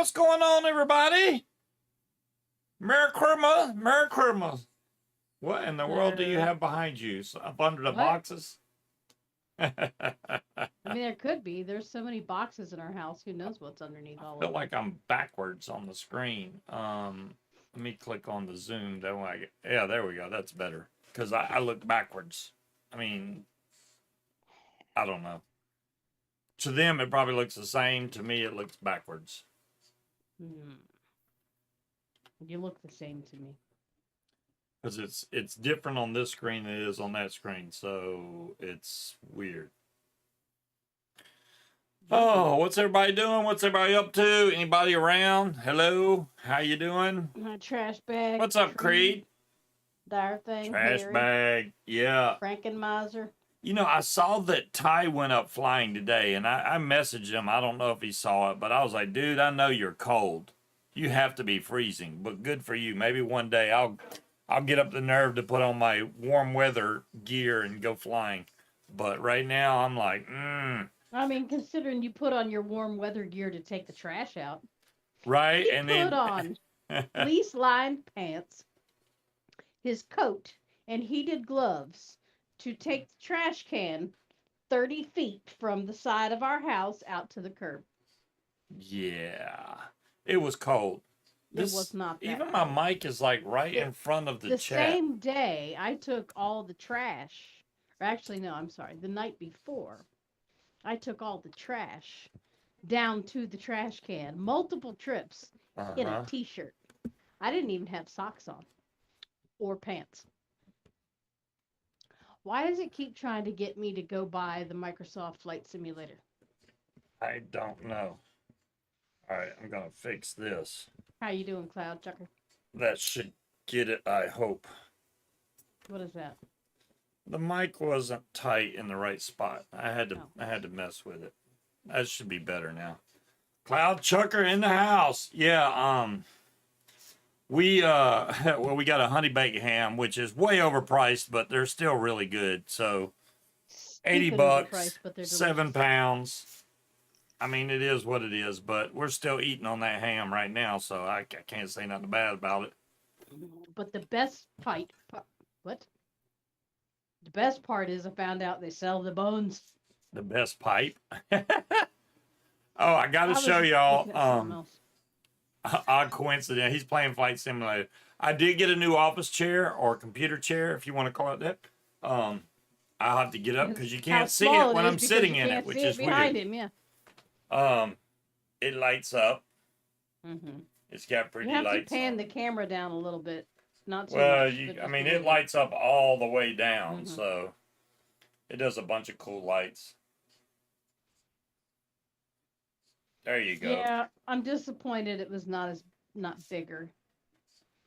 what's going on, everybody? Merry Christmas, Merry Christmas. What in the world do you have behind you? Up under the boxes? I mean, there could be. There's so many boxes in our house. Who knows what's underneath all of I feel them? like I'm backwards on the screen. Let me click on the zoom. That way, yeah, there we go. That's better because I look backwards. I mean, I don't know. To them, it probably looks the same. To me, it looks backwards. You look the same to me. Because it's different on this screen than it is on that screen, so it's weird. Oh, what's everybody doing? What's everybody up to? Anybody around? Hello, how you doing? My trash bag. What's up, Creed? Dire thing. Trash Harry, bag, yeah. Frankenmiser. You know, I saw that Ty went up flying today, and I messaged him. I don't know if he saw it, but I was like, dude, I know you're cold. You have to be freezing, but good for you. Maybe one day I'll get up the nerve to put on my warm weather gear and go flying. But right now, I'm like, I mean, considering you put on your warm weather gear to take the trash out. Right, he put on fleece-lined pants, his coat, and heated gloves to take the trash can 30 feet from the side of our house out to the curb. Yeah, it was cold. It was not that even cold. my mic is like right in front of the chat. The same day, I took all the trash. Or actually, no, I'm sorry. The night before, I took all the trash down to the trash can. Multiple trips in a t-shirt. I didn't even have socks on. Or pants. Why does it keep trying to get me to go buy the Microsoft Flight Simulator? I don't know. All right, I'm going to fix this. How you doing, Cloud Chucker? That should get it, I hope. What is that? The mic wasn't tight in the right spot. I had to mess with it. That should be better now. Cloud Chucker in the house. Yeah, we well, we got a honey baked ham, which is way overpriced, but they're still really good. So $80, 7 pounds. I mean, it is what it is, but we're still eating on that ham right now, so I can't say nothing bad about it. But the best part, what? The best part is I found out they sell the bones. The best pipe? Oh, I got to show y'all. Odd coincidence. He's playing Flight Simulator. I did get a new office chair or computer chair, if you want to call it that. I'll have to get up because you can't see it when I'm sitting in it, which is behind weird. Him, yeah. It lights up. Mm-hmm. It's got pretty lights. You have lights to pan the camera down a little bit, not too well. much. I mean, it lights up all the way down, so it does a bunch of cool lights. There you go. Yeah, I'm disappointed it was not bigger.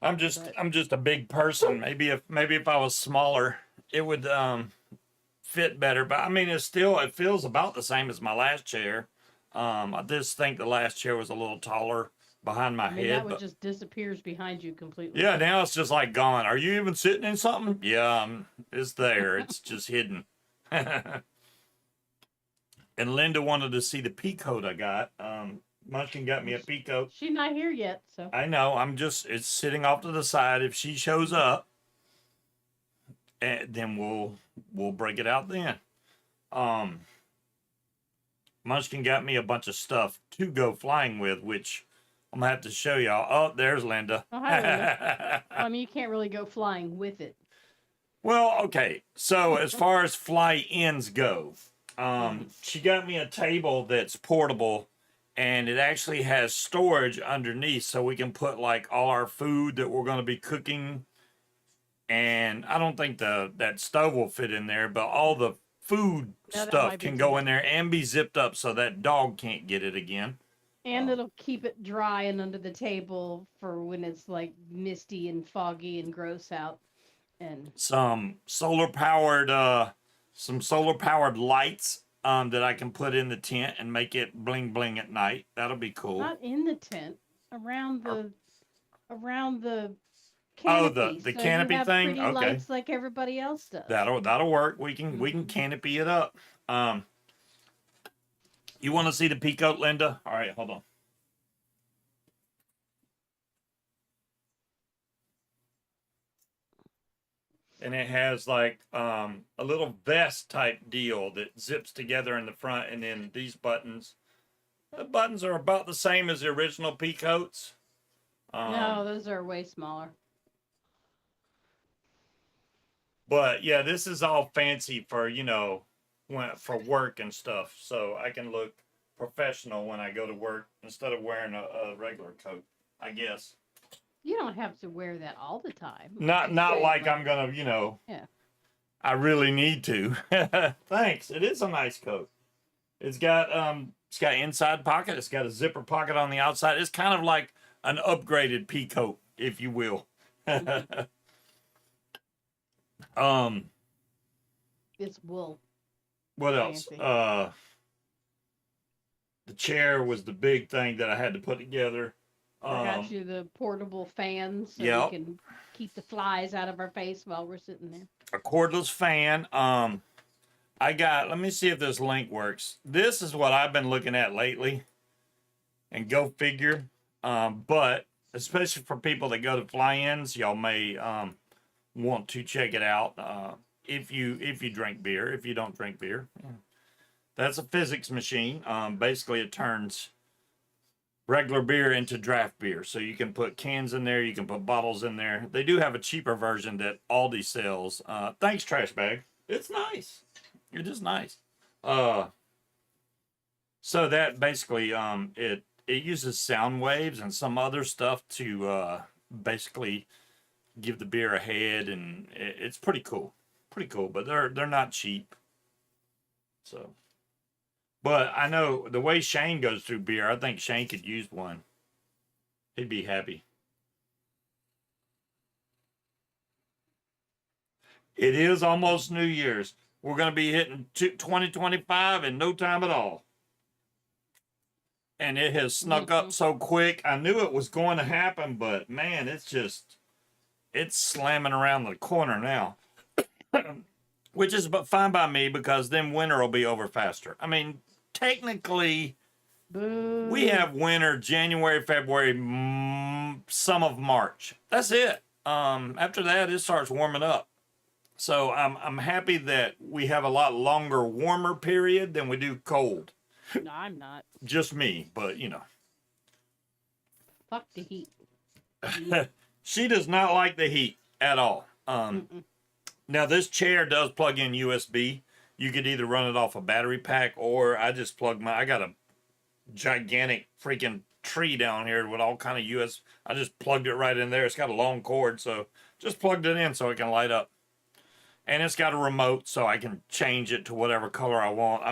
I'm just a big person. Maybe if I was smaller, it would fit better. But I mean, it feels about the same as my last chair. I just think the last chair was a little taller behind my head. That one just disappears behind you completely. Yeah, now it's just like gone. Are you even sitting in something? Yeah, it's there. It's just hidden. And Linda wanted to see the pea coat I got. Munchkin got me a pea coat. She's not here yet, so. I know. It's sitting off to the side. If she shows up, then we'll break it out then. Munchkin got me a bunch of stuff to go flying with, which I'm gonna have to show y'all. Oh, there's Linda. Oh, hi, Linda. I mean, you can't really go flying with it. Well, okay. So as far as fly-ins go, she got me a table that's portable, and it actually has storage underneath, so we can put like all our food that we're gonna be cooking. And I don't think that stove will fit in there, but all the food stuff can go in there and be zipped up so that dog can't get it again. And it'll keep it dry and under the table for when it's like misty and foggy and gross out. And some solar powered lights that I can put in the tent and make it bling bling at night. That'll be cool. Not in the tent, around the canopy. Oh, the canopy thing. Pretty lights like everybody else does. That'll work. We can canopy it up. You want to see the peacoat, Linda? All right, hold on. and it has like a little vest type deal that zips together in the front, and then these buttons. The buttons are about the same as the original pea coats. No, those are way smaller. But yeah, this is all fancy for, for work and stuff. So I can look professional when I go to work instead of wearing a regular coat, I guess. You don't have to wear that all the time. Not like I'm gonna, Yeah. I really need to. Thanks. It is a nice coat. It's got inside pocket. It's got a zipper pocket on the outside. It's kind of like an upgraded pea coat, if you will. It's wool. What else? Fancy. The chair was the big thing that I had to put together. I got you the portable fan so Yep. we can keep the flies out of our face while we're sitting there. A cordless fan. Let me see if this link works. This is what I've been looking at lately. And go figure. But especially for people that go to fly-ins, y'all may want to check it out. If you drink beer. If you don't drink beer. That's a physics machine. Basically it turns regular beer into draft beer. So you can put cans in there, you can put bottles in there. They do have a cheaper version that Aldi sells. Thanks, trash bag. It's nice. It is nice. So that basically it uses sound waves and some other stuff to basically give the beer a head, and it's pretty cool. Pretty cool, but they're not cheap. So, but I know the way Shane goes through beer, I think Shane could use one. He'd be happy. It is almost New Year's. We're going to be hitting 2025 in no time at all. And it has snuck up so quick. I knew it was going to happen, but man, it's slamming around the corner now. Which is fine by me, because then winter will be over faster. I mean, technically, Boo. we have winter January, February, some of March. That's it. After that, it starts warming up. So I'm happy that we have a lot longer, warmer period than we do cold. No, I'm not. Just me, but Fuck the heat. She does not like the heat at all. Now this chair does plug in USB. You could either run it off a battery pack, or I just I got a gigantic freaking tree down here with all kind of I just plugged it right in there. It's got a long cord, so just plugged it in so it can light up. And it's got a remote, so I can change it to whatever color I want.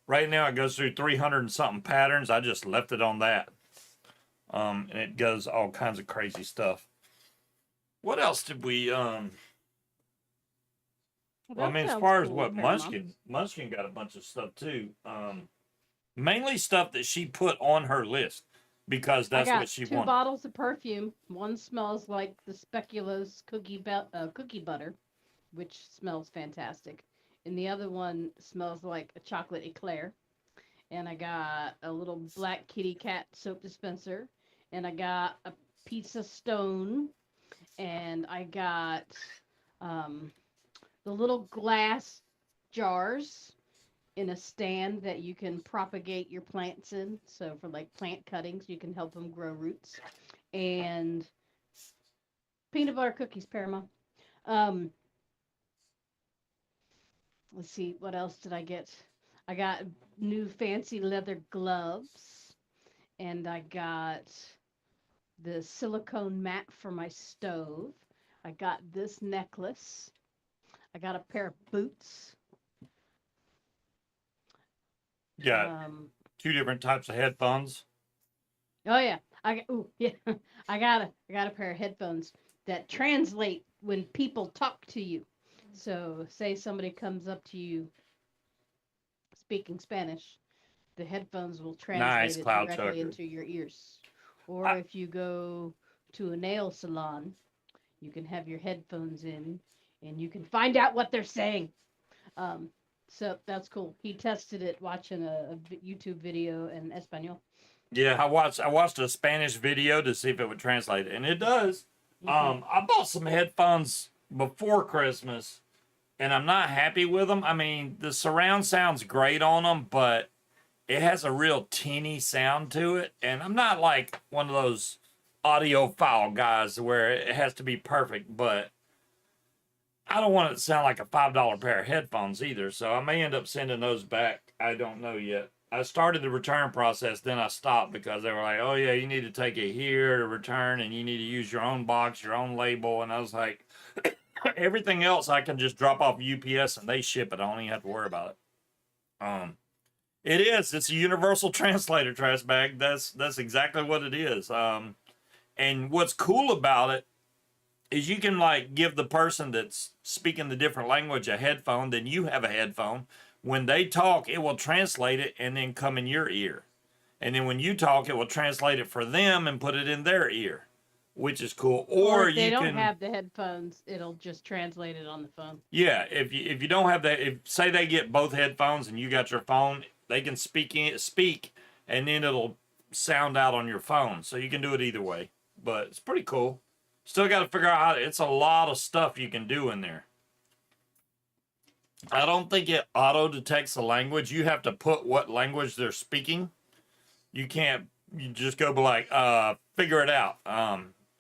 Right now it goes through 300 and something patterns. I just left it on that. And it does all kinds of crazy stuff. What else did we, well, I mean, as far as what Munchkin got a bunch of stuff too. Mainly stuff that she put on her list, because that's what she wanted. 2 bottles of perfume. One smells like the Speculoos cookie butter, which smells fantastic. And the other one smells like a chocolate eclair. And I got a little black kitty cat soap dispenser. And I got a pizza stone. And I got the little glass jars in a stand that you can propagate your plants in. So for like plant cuttings, you can help them grow roots. And peanut butter cookies, Parama. Let's see, what else did I get? I got new fancy leather gloves, and I got the silicone mat for my stove. I got this necklace. I got a pair of boots. Yeah, 2 different types of headphones. Oh yeah, I got a pair of headphones that translate when people talk to you. So, say somebody comes up to you speaking Spanish, the headphones will translate it directly into your ears. Or if you go to a nail salon, you can have your headphones in, and you can find out what they're saying. So that's cool. He tested it watching a YouTube video in Espanol. Yeah, I watched a Spanish video to see if it would translate, and it does. I bought some headphones before Christmas, and I'm not happy with them. I mean, the surround sounds great on them, but it has a real teeny sound to it. And I'm not like one of those audiophile guys where it has to be perfect, but I don't want it to sound like a $5 pair of headphones either. So I may end up sending those back. I don't know yet. I started the return process, then I stopped because they were like, oh yeah, you need to take it here to return and you need to use your own box, your own label. And I was like, everything else I can just drop off UPS and they ship it. I don't even have to worry about it. It is. It's a universal translator trash bag. That's exactly what it is. And what's cool about it is you can like give the person that's speaking the different language a headphone, then you have a headphone. When they talk, it will translate it and then come in your ear. And then when you talk, it will translate it for them and put it in their ear, which is cool. Or if they don't have the headphones, it'll just translate it on the phone. Yeah, if you don't have that, if say they get both headphones and you got your phone, they can speak, and then it'll sound out on your phone. So you can do it either way. But it's pretty cool. Still got to figure out how. It's a lot of stuff you can do in there. I don't think it auto detects the language. You have to put what language they're speaking. You can't. You just go like, figure it out.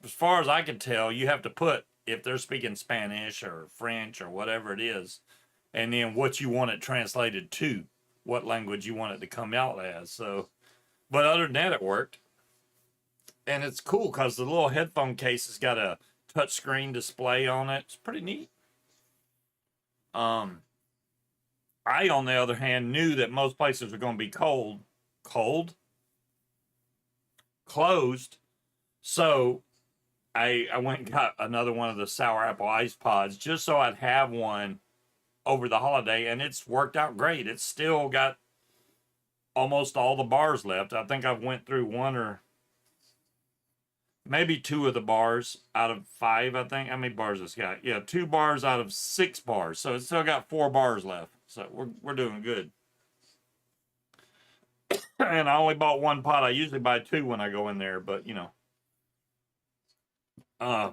As far as I can tell, you have to put if they're speaking Spanish or French or whatever it is, and then what you want it translated to, what language you want it to come out as. So, but other than that, it worked. And it's cool because the little headphone case has got a touchscreen display on it. It's pretty neat. I, on the other hand, knew that most places were going to be closed. So I went and got another one of the sour apple ice pods just so I'd have one over the holiday, and it's worked out great. It's still got almost all the bars left. I think I've went through one or maybe two of the bars out of 5, I think. How many bars it's got? Yeah, 2 bars out of 6 bars. So it's still got 4 bars left. So we're doing good. And I only bought 1 pot. I usually buy 2 when I go in there, but you know. I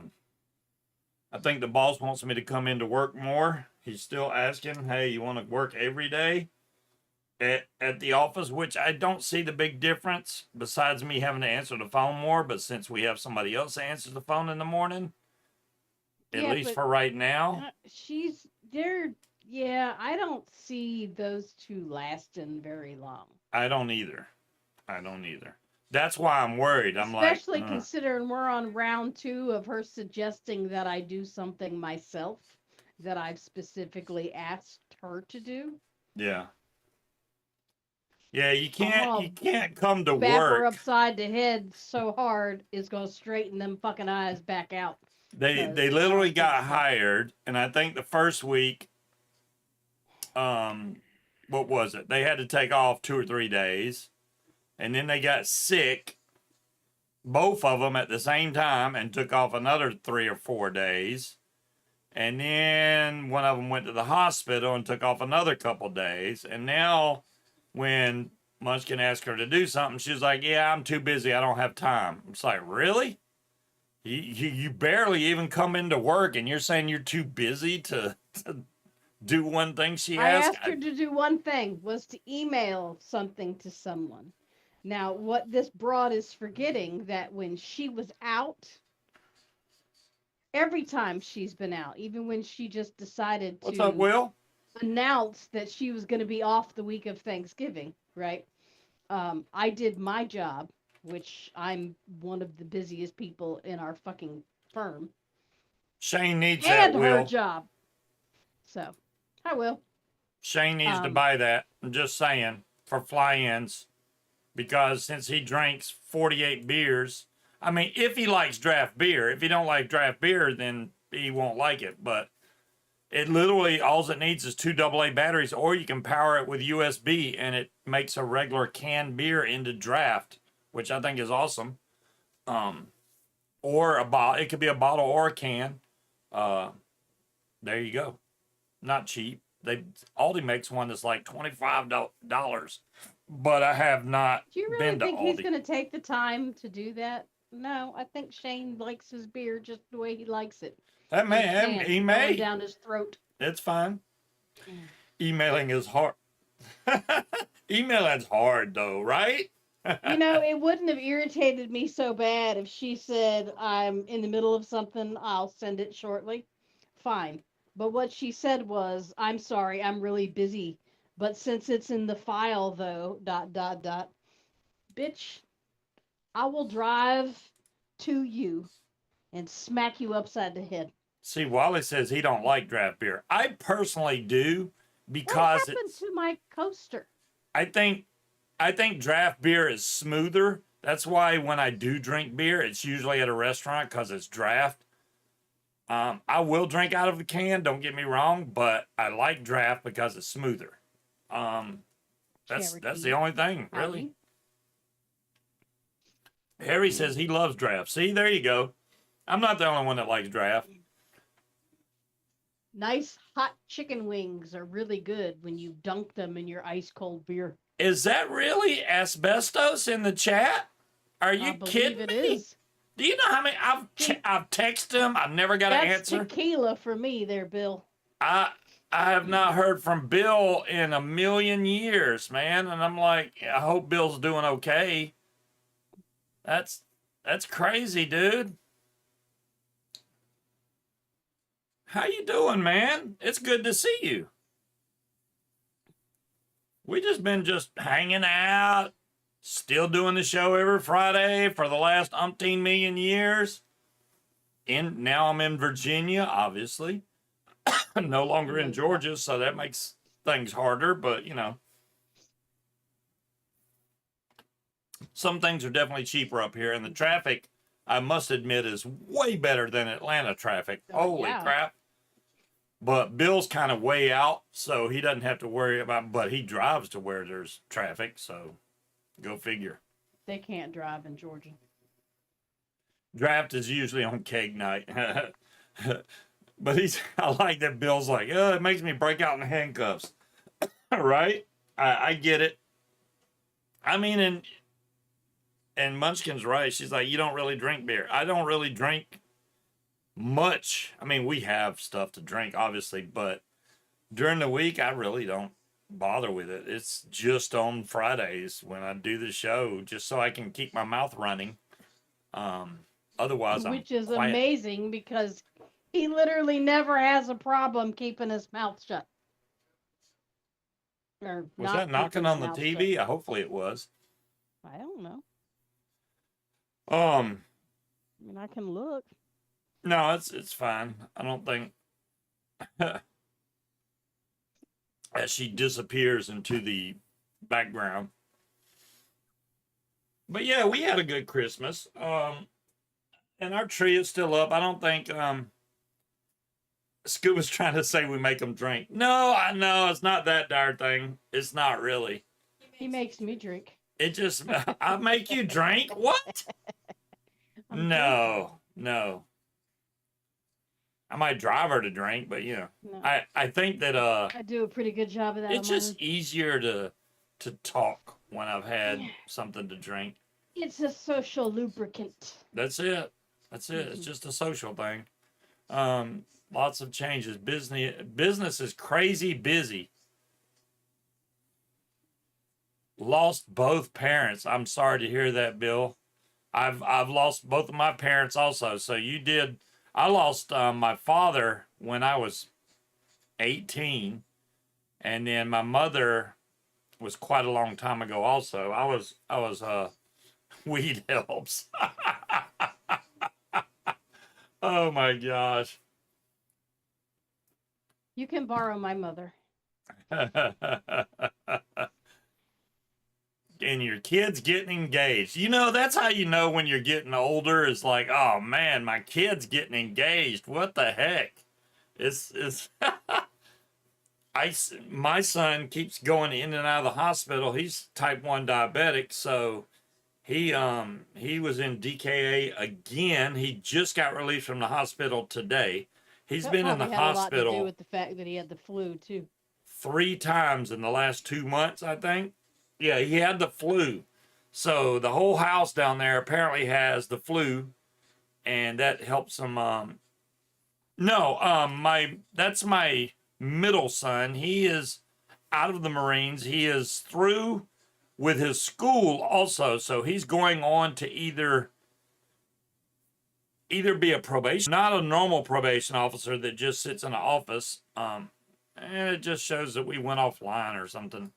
think the boss wants me to come into work more. He's still asking, hey, you want to work every day at the office, which I don't see the big difference besides me having to answer the phone more. But since we have somebody else that answers the phone in the morning, at least for right now. She's there. Yeah, I don't see those two lasting very long. I don't either. That's why I'm worried. Especially considering we're on round 2 of her suggesting that I do something myself that I've specifically asked her to do. Yeah. Yeah, you can't come to Bap work. her upside the head so hard it's gonna straighten them fucking eyes back out. They literally got hired, and I think the first week, what was it? They had to take off 2 or 3 days, and then they got sick, both of them at the same time, and took off another 3 or 4 days. And then one of them went to the hospital and took off another couple days. And now when Munchkin asked her to do something, she was like, yeah, I'm too busy. I don't have time. It's like, really? You barely even come into work and you're saying you're too busy to do one thing she asked? I asked her to do one thing, was to email something to someone. Now, what this broad is forgetting that when she was out, every time she's been out, even when she just decided to What's up, Will? Announce that she was going to be off the week of Thanksgiving, right? I did my job, which I'm one of the busiest people in our fucking firm. Shane needs that, Will. And her job. So, I will. Shane needs to buy that. I'm just saying, for fly-ins. Because since he drinks 48 beers, I mean, if he likes draft beer, if he don't like draft beer, then he won't like it. But it literally, all it needs is 2 AA batteries, or you can power it with USB, and it makes a regular canned beer into draft, which I think is awesome. Or a bottle. It could be a bottle or a can. There you go. Not cheap. Aldi makes one that's like $25, but I have not been to Aldi. Do you really think he's going to take the time to do that? No, I think Shane likes his beer just the way he likes it. That in a man, can he going may. down his throat. It's fine. Emailing is hard. Emailing's hard though, right? You know, it wouldn't have irritated me so bad if she said, I'm in the middle of something, I'll send it shortly. Fine. But what she said was, I'm sorry, I'm really busy. But since it's in the file, though, dot, dot, dot, bitch, I will drive to you and smack you upside the head. See, Wally says he don't like draft beer. I personally do What because happened to my coaster? I think draft beer is smoother. That's why when I do drink beer, it's usually at a restaurant because it's draft. I will drink out of a can, don't get me wrong, but I like draft because it's smoother. That's the only thing, really. Harry says he loves draft. See, there you go. I'm not the only one that likes draft. Nice hot chicken wings are really good when you dunk them in your ice cold beer. Is that really asbestos in the chat? Are you kidding it me? Is. Do you know how many I've texted him? I've never got an answer. That's tequila for me, there, Bill. I have not heard from Bill in a million years, man, and I'm like, I hope Bill's doing okay. That's crazy, dude. How you doing, man? It's good to see you. We been hanging out, still doing the show every Friday for the last umpteen million years. Now I'm in Virginia, obviously. No longer in Georgia, so that makes things harder, but you know. Some things are definitely cheaper up here, and the traffic, I must admit, is way better than Atlanta traffic. Holy crap. But Bill's kind of way out, so he doesn't have to worry about, but he drives to where there's traffic, so go figure. They can't drive in Georgia. Draft is usually on keg night. But I like that Bill's like, oh, it makes me break out in handcuffs. Right? I get it. I mean, and Munchkin's right. She's like, you don't really drink beer. I don't really drink much. I mean, we have stuff to drink, obviously, but during the week, I really don't bother with it. It's just on Fridays when I do the show, just so I can keep my mouth running. Otherwise, which is quiet. Amazing because he literally never has a problem keeping his mouth shut. Was that knocking on the TV? Shut. Hopefully it was. I don't know. I mean, I can look. No, it's fine. I don't think as she disappears into the background. But yeah, we had a good Christmas. And our tree is still up. I don't think Scuba's trying to say we make them drink. No, I know it's not that dire thing. It's not really. He makes me drink. It just I make you drink? What? No. I might drive her to drink, but no. I think that I do a pretty good job of that. It's just easier to talk when I've had something to drink. It's a social lubricant. That's it. It's just a social thing. Lots of changes. Business is crazy busy. Lost both parents. I'm sorry to hear that, Bill. I've lost both of my parents also. So you did. I lost my father when I was 18, and then my mother was quite a long time ago. Also, I was weed helps. Oh my gosh! You can borrow my mother. And your kid's getting engaged. You know, that's how you know when you're getting older. Is like, oh man, my kid's getting engaged. What the heck? It's my son keeps going in and out of the hospital. He's type 1 diabetic, so he was in DKA again. He just got released from the hospital today. He's been in the hospital. Had a lot to do with the fact that he had the flu too. 3 times in the last 2 months, I think. Yeah, he had the flu. So the whole house down there apparently has the flu, and that helps him No, that's my middle son. He is out of the Marines. He is through with his school also, so he's going on to either be a probation, not a normal probation officer that just sits in an office. And it just shows that we went offline or something.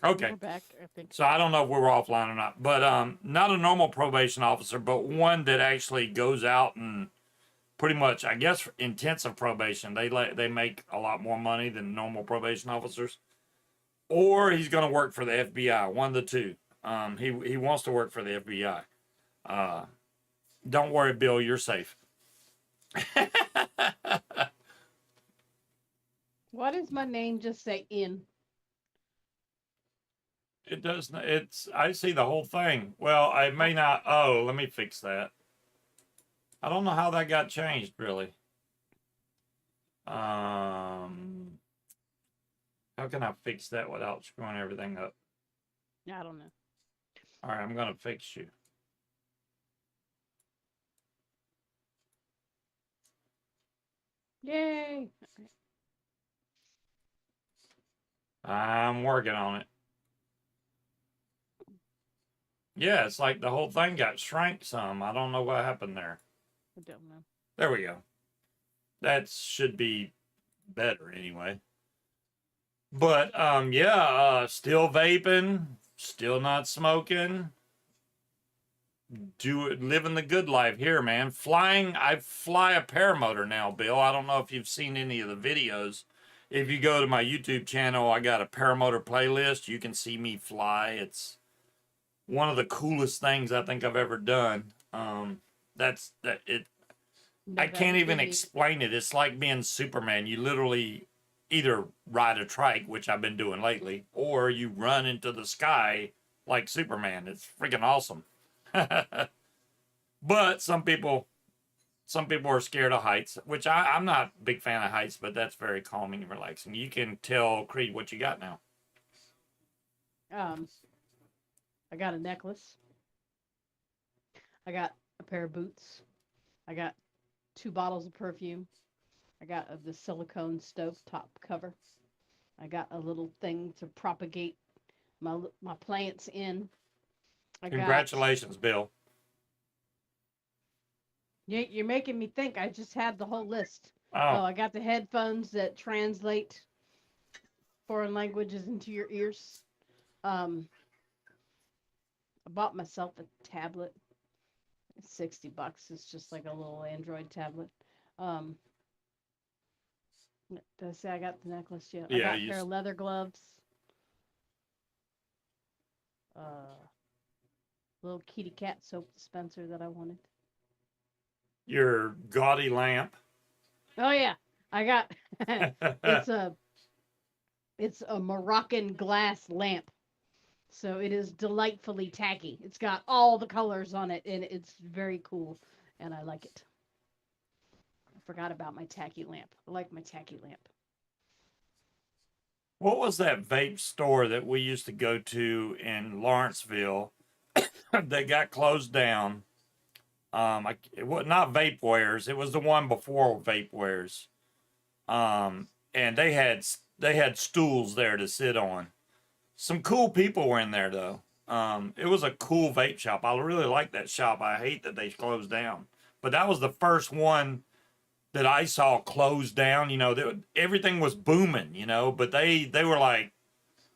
Okay. We're back, I think. So I don't know if we were offline or not, but not a normal probation officer, but one that actually goes out and pretty much, I guess, intensive probation. They make a lot more money than normal probation officers. Or he's going to work for the FBI. One of the two. He wants to work for the FBI. Don't worry, Bill. You're safe. Why does my name just say in? It does. I see the whole thing. Well, I may not. Oh, let me fix that. I don't know how that got changed, really. How can I fix that without screwing everything up? I don't know. All right, I'm gonna fix you. Yay! I'm working on it. Yeah, it's like the whole thing got shrank some. I don't know what happened there. I don't know. There we go. That should be better anyway. But yeah, still vaping, still not smoking. Living the good life here, man. Flying, I fly a paramotor now, Bill. I don't know if you've seen any of the videos. If you go to my YouTube channel, I got a paramotor playlist. You can see me fly. It's one of the coolest things I think I've ever done. That's that it. I can't even explain it. It's like being Superman. You literally either ride a trike, which I've been doing lately, or you run into the sky like Superman. It's freaking awesome. But some people are scared of heights, which I'm not a big fan of heights, but that's very calming and relaxing. You can tell Creed what you got now. I got a necklace. I got a pair of boots. I got 2 bottles of perfume. I got the silicone stove top cover. I got a little thing to propagate my plants in. Congratulations, Bill. You're making me think. I just had the whole list. Oh, I got the headphones that translate foreign languages into your ears. I bought myself a tablet. It's $60. It's just like a little Android tablet. Did I say I got the necklace yet? Yeah, I got a pair of leather gloves. Little kitty cat soap dispenser that I wanted. your gaudy lamp. Oh yeah, I got. It's a Moroccan glass lamp, so it is delightfully tacky. It's got all the colors on it, and it's very cool, and I like it. I forgot about my tacky lamp. I like my tacky lamp. What was that vape store that we used to go to in Lawrenceville that got closed down? It was not Vape Wares. It was the one before Vape Wares. And they had stools there to sit on. Some cool people were in there though. It was a cool vape shop. I really like that shop. I hate that they closed down, but that was the first one that I saw closed down. You know, everything was booming. You know, but they were like,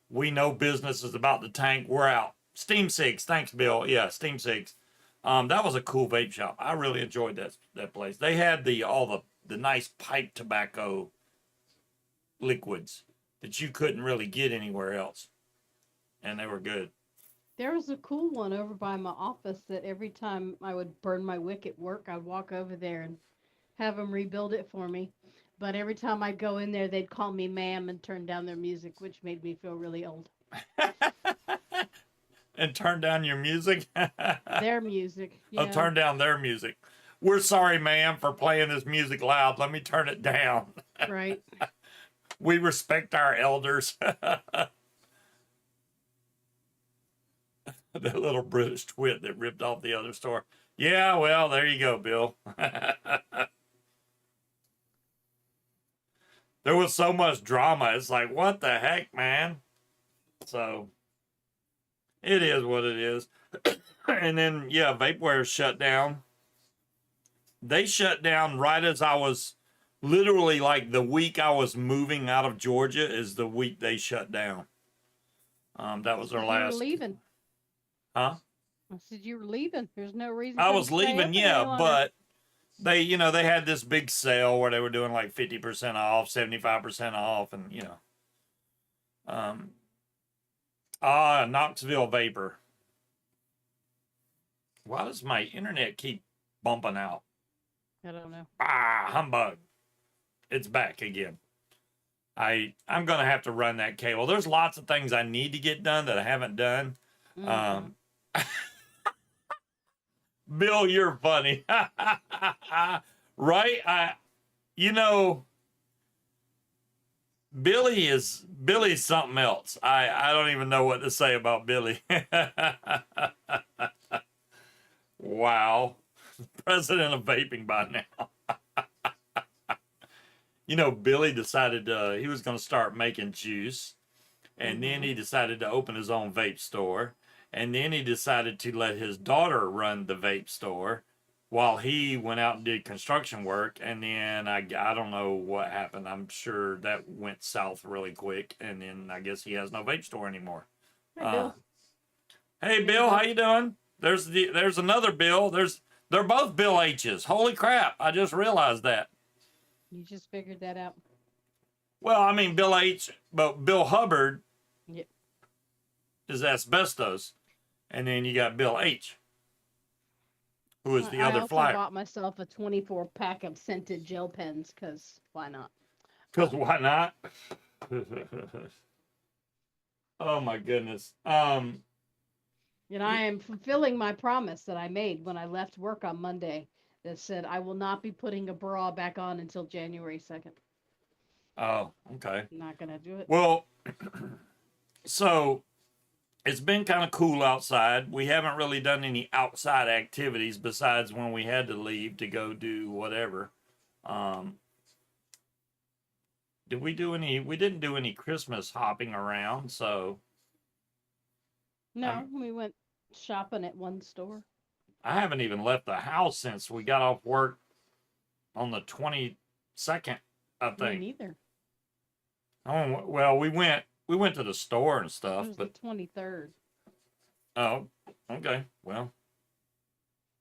we know business is about to tank. We're out. Steam Cigs. Thanks, Bill. Yeah, Steam Cigs. That was a cool vape shop. I really enjoyed that place. They had all the nice pipe tobacco liquids that you couldn't really get anywhere else, and they were good. There was a cool one over by my office that every time I would burn my wick at work, I'd walk over there and have them rebuild it for me. But every time I'd go in there, they'd call me ma'am and turn down their music, which made me feel really old. And turn down your music? Their music. Oh, turn down their music. We're sorry, ma'am, for playing this music loud. Let me turn it down. Right. We respect our elders. The little British twit that ripped off the other store. Yeah, well, there you go, Bill. There was so much drama. It's like, what the heck, man? So it is what it is. And then, yeah, Vapeware shut down. They shut down right as I was literally like the week I was moving out of Georgia is the week they shut down. That was our You were last. leaving. Huh? I said you were leaving. There's no reason. I for them was to stay leaving, open yeah, any longer. but they, they had this big sale where they were doing like 50% off, 75% off, and Knoxville Vapor. Why does my internet keep bumping out? I don't know. Humbug. It's back again. I'm gonna have to run that cable. There's lots of things I need to get done that I haven't done. Mm-hmm. Bill, you're funny. Right? Billy's something else. I don't even know what to say about Billy. Wow. President of vaping by now. Billy decided he was going to start making juice. And then he decided to open his own vape store. And then he decided to let his daughter run the vape store while he went out and did construction work. And then I don't know what happened. I'm sure that went south really quick. And then I guess he has no vape store anymore. Hey, Bill. Hey, Bill, how you doing? There's another Bill. They're both Bill H's. Holy crap! I just realized that. You just figured that out. Well, I mean Bill H, but Bill Hubbard Yep. is asbestos, and then you got Bill H, who is the other flyer. I bought myself a 24 pack of scented gel pens because why not? Because why not? Oh my goodness. And I am fulfilling my promise that I made when I left work on Monday that said I will not be putting a bra back on until January 2nd. Oh, okay. I'm not going to do it. Well, so it's been kind of cool outside. We haven't really done any outside activities besides when we had to leave to go do whatever. Did we do any? We didn't do any Christmas hopping around, so. No, we went shopping at one store. I haven't even left the house since we got off work on the 22nd, I think. Me neither. Oh, well, we went to the store and stuff, It was but the 23rd. Oh, okay. Well,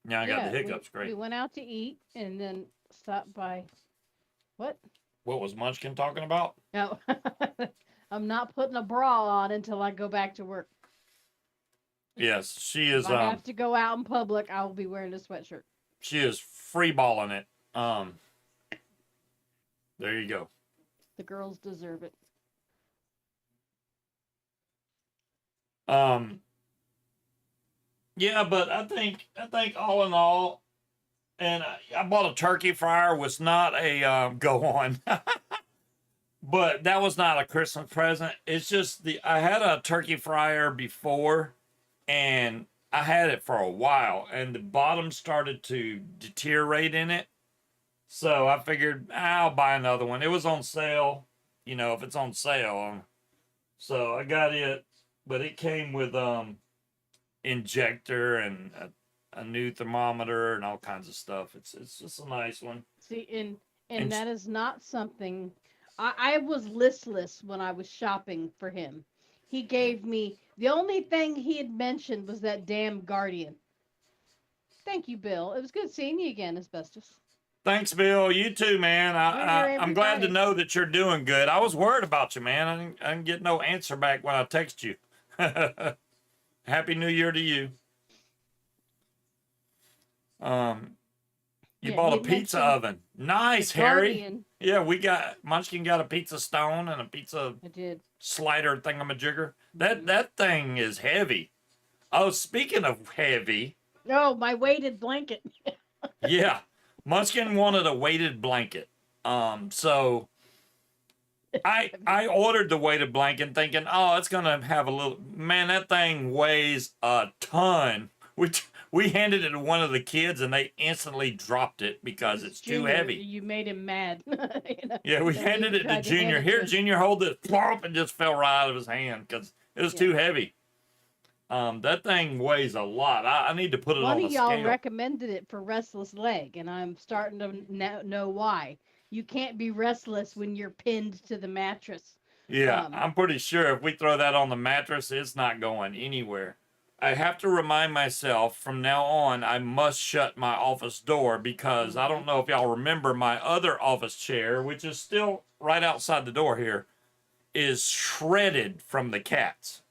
yeah, I got the hiccups. Great. We went out to eat and then stopped by. What? What was Munchkin talking about? No, I'm not putting a bra on until I go back to work. Yes, she is. If I have to go out in public, I will be wearing a sweatshirt. She is freeballing it. There you go. The girls deserve it. Yeah, but I think all in all, and I bought a turkey fryer. Was not a go on, but that was not a Christmas present. It's just I had a turkey fryer before, and I had it for a while, and the bottom started to deteriorate in it. So I figured I'll buy another one. It was on sale, if it's on sale. So I got it, but it came with injector and a new thermometer and all kinds of stuff. It's just a nice one. See, and that is not something. I was listless when I was shopping for him. He gave me the only thing he had mentioned was that damn Guardian. Thank you, Bill. It was good seeing you again, Asbestos. Thanks, Bill. You too, man. I'm glad to know that you're doing good. I was worried about you, man. I didn't get no answer back when I text you. Happy New Year to you. You bought a pizza oven. Nice, Harry. Guardian. Yeah, Munchkin got a pizza stone and a pizza slider thingamajigger. That thing is heavy. Oh, speaking of heavy. Oh, my weighted blanket. Yeah. Munchkin wanted a weighted blanket. So I ordered the weighted blanket thinking, oh, it's gonna have a little. Man, that thing weighs a ton. we handed it to one of the kids and they instantly dropped it because it's too Junior, heavy. You made him mad. Yeah, we They handed even it to tried hand Junior. it Here, him. Junior, hold this. Plop, and just fell right out of his hand because it was too heavy. That thing weighs a lot. I need to put it One on of the y'all scale. recommended it for restless leg, and I'm starting to know why. You can't be restless when you're pinned to the mattress. Yeah, I'm pretty sure if we throw that on the mattress, it's not going anywhere. I have to remind myself from now on, I must shut my office door because I don't know if y'all remember my other office chair, which is still right outside the door here, is shredded from the cats.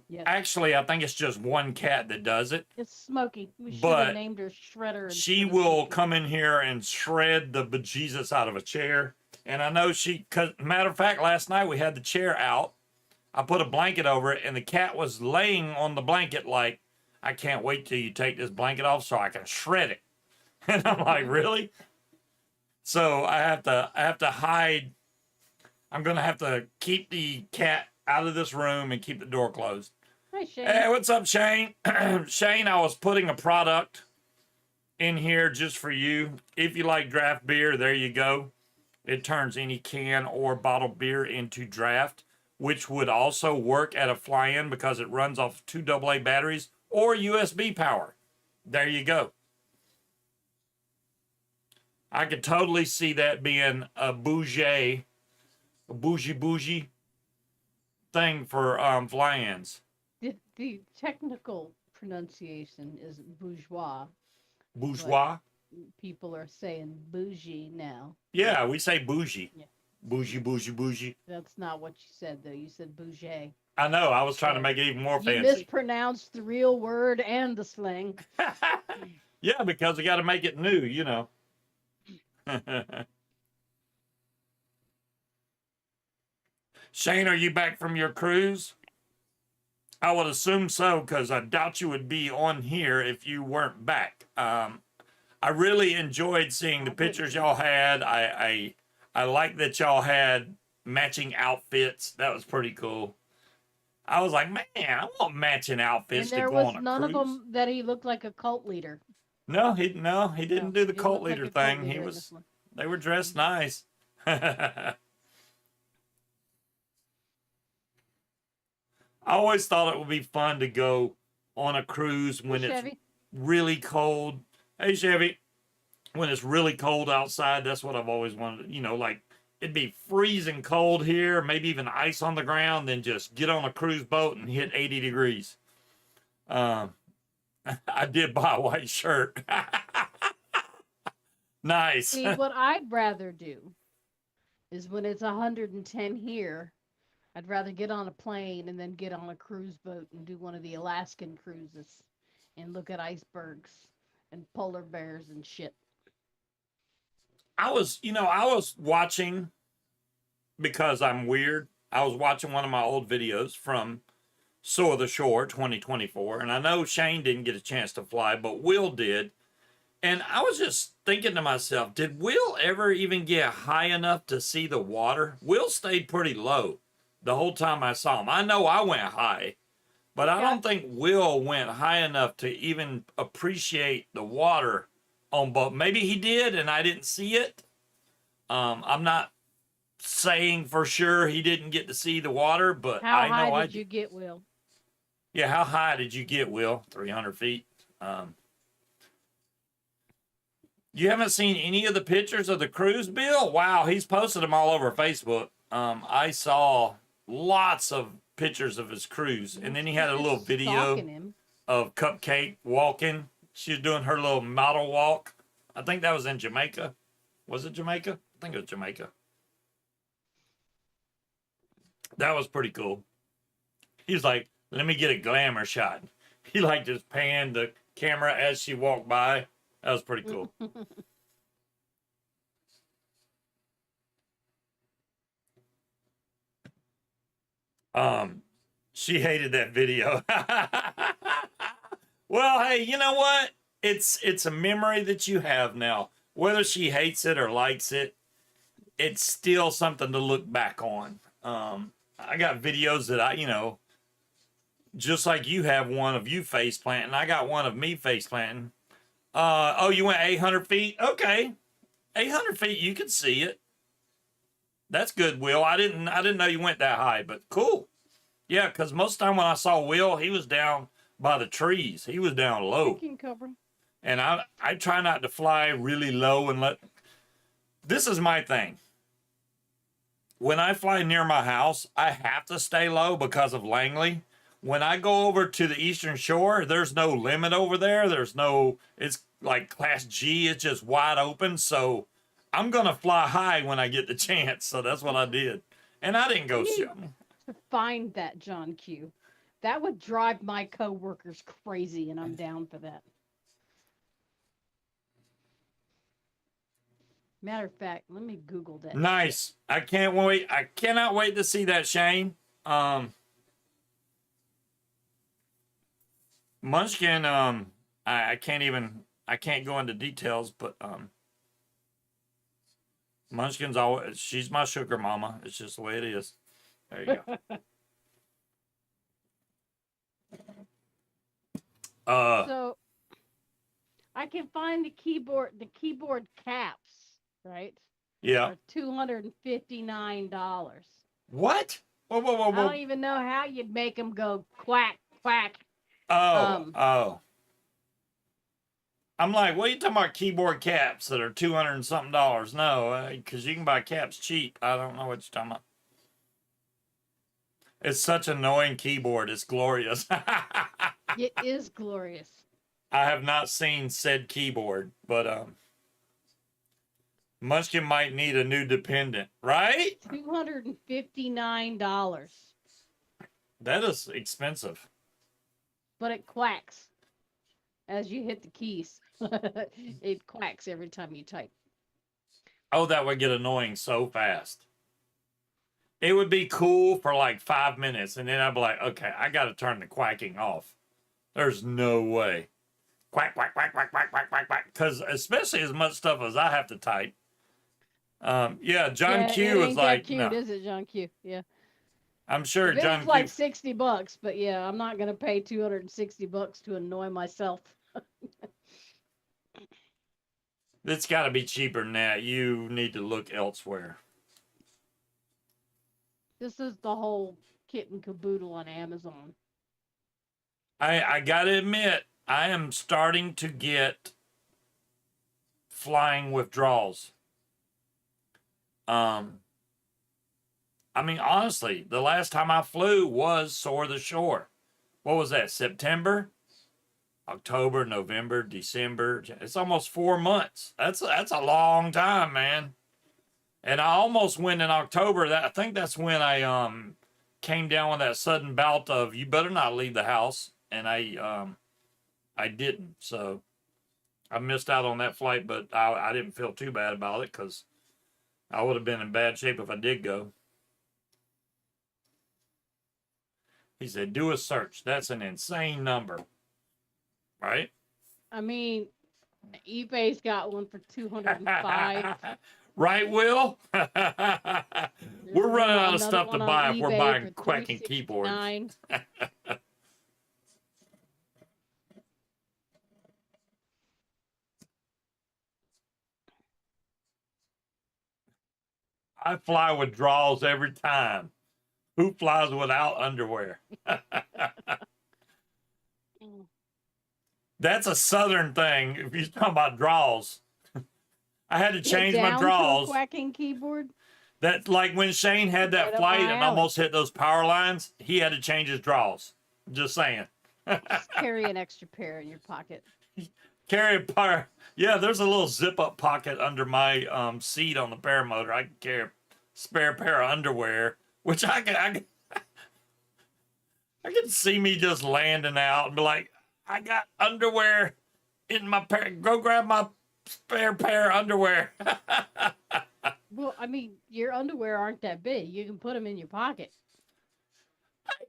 Yes. Actually, I think it's just one cat that does it. It's Smokey. We should But have named her Shredder. She instead of will Smokey. come in here and shred the bejesus out of a chair. And I know cause matter of fact, last night we had the chair out. I put a blanket over it, and the cat was laying on the blanket like, I can't wait till you take this blanket off so I can shred it. And I'm like, really? So I have to hide. I'm gonna have to keep the cat out of this room and keep the door closed. Hi, Shane. Hey, what's up, Shane? Shane, I was putting a product in here just for you. If you like draft beer, there you go. It turns any can or bottled beer into draft, which would also work at a fly-in because it runs off 2 AA batteries or USB power. There you go. I could totally see that being a bougie thing for fly-ins. The technical pronunciation is bourgeois. Bourgeois? People are saying bougie now. Yeah, we say bougie. Yeah. Bougie. That's not what you said, though. You said bougie. I know. I was trying to make it even more You fancy. mispronounced the real word and the slang. Yeah, because we got to make it new, you know. Shane, are you back from your cruise? I would assume so, because I doubt you would be on here if you weren't back. I really enjoyed seeing the pictures y'all had. I like that y'all had matching outfits. That was pretty cool. I was like, man, I want matching outfits And there to go on a was none cruise. of them that he looked like a cult leader. No, he didn't do the he cult looked like leader a cult thing. leader He in was this one. they were dressed nice. I always thought it would be fun to go on a cruise when Hey, it's Chevy. really cold. Hey, Chevy. When it's really cold outside, that's what I've always wanted. You know, like it'd be freezing cold here, maybe even ice on the ground, then just get on a cruise boat and hit 80 degrees. I did buy a white shirt. Nice. See, what I'd rather do is when it's 110 here, I'd rather get on a plane and then get on a cruise boat and do one of the Alaskan cruises and look at icebergs and polar bears and shit. I was watching because I'm weird. I was watching one of my old videos from Soar the Shore 2024, and I know Shane didn't get a chance to fly, but Will did. And I was just thinking to myself, did Will ever even get high enough to see the water? Will stayed pretty low the whole time I saw him. I know I went high, but I don't think Will went high enough to even appreciate the water on boat. Maybe he did and I didn't see it. I'm not saying for sure he didn't get to see the water, but How I know high I did you get, Will? Yeah, how high did you get, Will? 300 feet. You haven't seen any of the pictures of the cruise, Bill? Wow, he's posted them all over Facebook. I saw lots of pictures of his cruise, and then he had a little video of Cupcake walking. She was doing her little model walk. I think that was in Jamaica. Was it Jamaica? I think it was Jamaica. That was pretty cool. He was like, let me get a glamour shot. He like just panned the camera as she walked by. That was pretty cool. She hated that video. Well, hey, you know what? It's a memory that you have now. Whether she hates it or likes it, it's still something to look back on. I got videos that just like you have one of you face planting. I got one of me face planting. Oh, you went 800 feet? Okay. 800 feet, you can see it. That's good, Will. I didn't know you went that high, but cool. Yeah, because most of the time when I saw Will, he was down by the trees. He was down low. Chicken cover. And I try not to fly really low and let. This is my thing. When I fly near my house, I have to stay low because of Langley. When I go over to the Eastern Shore, there's no limit over there. It's like Class G. It's just wide open. So I'm going to fly high when I get the chance. So that's what I did. And I didn't go shooting. To find that, John Q. That would drive my coworkers crazy, and I'm down for that. Matter of fact, let me Google that. Nice. I can't wait. I cannot wait to see that, Shane. Munchkin, I can't go into details, but Munchkin's she's my sugar mama. It's just the way it is. There you go. So I can find the keyboard caps, right? Yeah. For $259. What? Whoa. I don't even know how you'd make them go quack, quack. Oh. I'm like, what are you talking about keyboard caps that are $200 and something? No, because you can buy caps cheap. I don't know what you're talking about. It's such an annoying keyboard. It's glorious. It is glorious. I have not seen said keyboard, but Munchkin might need a new dependent, right? $259. That is expensive. But it quacks as you hit the keys. It quacks every time you type. Oh, that would get annoying so fast. It would be cool for like 5 minutes, and then I'd be like, okay, I got to turn the quacking off. There's no way. Quack, quack, quack, quack, quack, quack, quack, quack. Because especially as much stuff as I have to type. Yeah, John Q is like, cute, no. Is it, John Q? Yeah. I'm sure John Q. Like $60, but yeah, I'm not gonna pay $260 to annoy myself. It's got to be cheaper than that. You need to look elsewhere. This is the whole kit and caboodle on Amazon. I gotta admit, I am starting to get flying withdrawals. I mean, honestly, the last time I flew was Soar the Shore. What was that? September, October, November, December. It's almost 4 months. That's a long time, man. And I almost went in October. I think that's when I came down with that sudden bout of you better not leave the house, and I didn't. So I missed out on that flight, but I didn't feel too bad about it because I would have been in bad shape if I did go. He said, do a search. That's an insane number. Right? I mean, eBay's got one for $205. Right, Will? We're running out of stuff to buy if we're buying quacking keyboards. I fly with draws every time. Who flies without underwear? That's a Southern thing. If you're talking about draws, I had to change my draws. Quacking keyboard. That like when Shane had that flight and almost hit those power lines, he had to change his draws. Just saying. Just carry an extra pair in your pocket. Carry a pair. Yeah, there's a little zip-up pocket under my seat on the paramotor. I can carry a spare pair of underwear, which I can see me just landing out and be like, I got underwear in my pair. Go grab my spare pair of underwear. Well, I mean, your underwear aren't that big. You can put them in your pocket.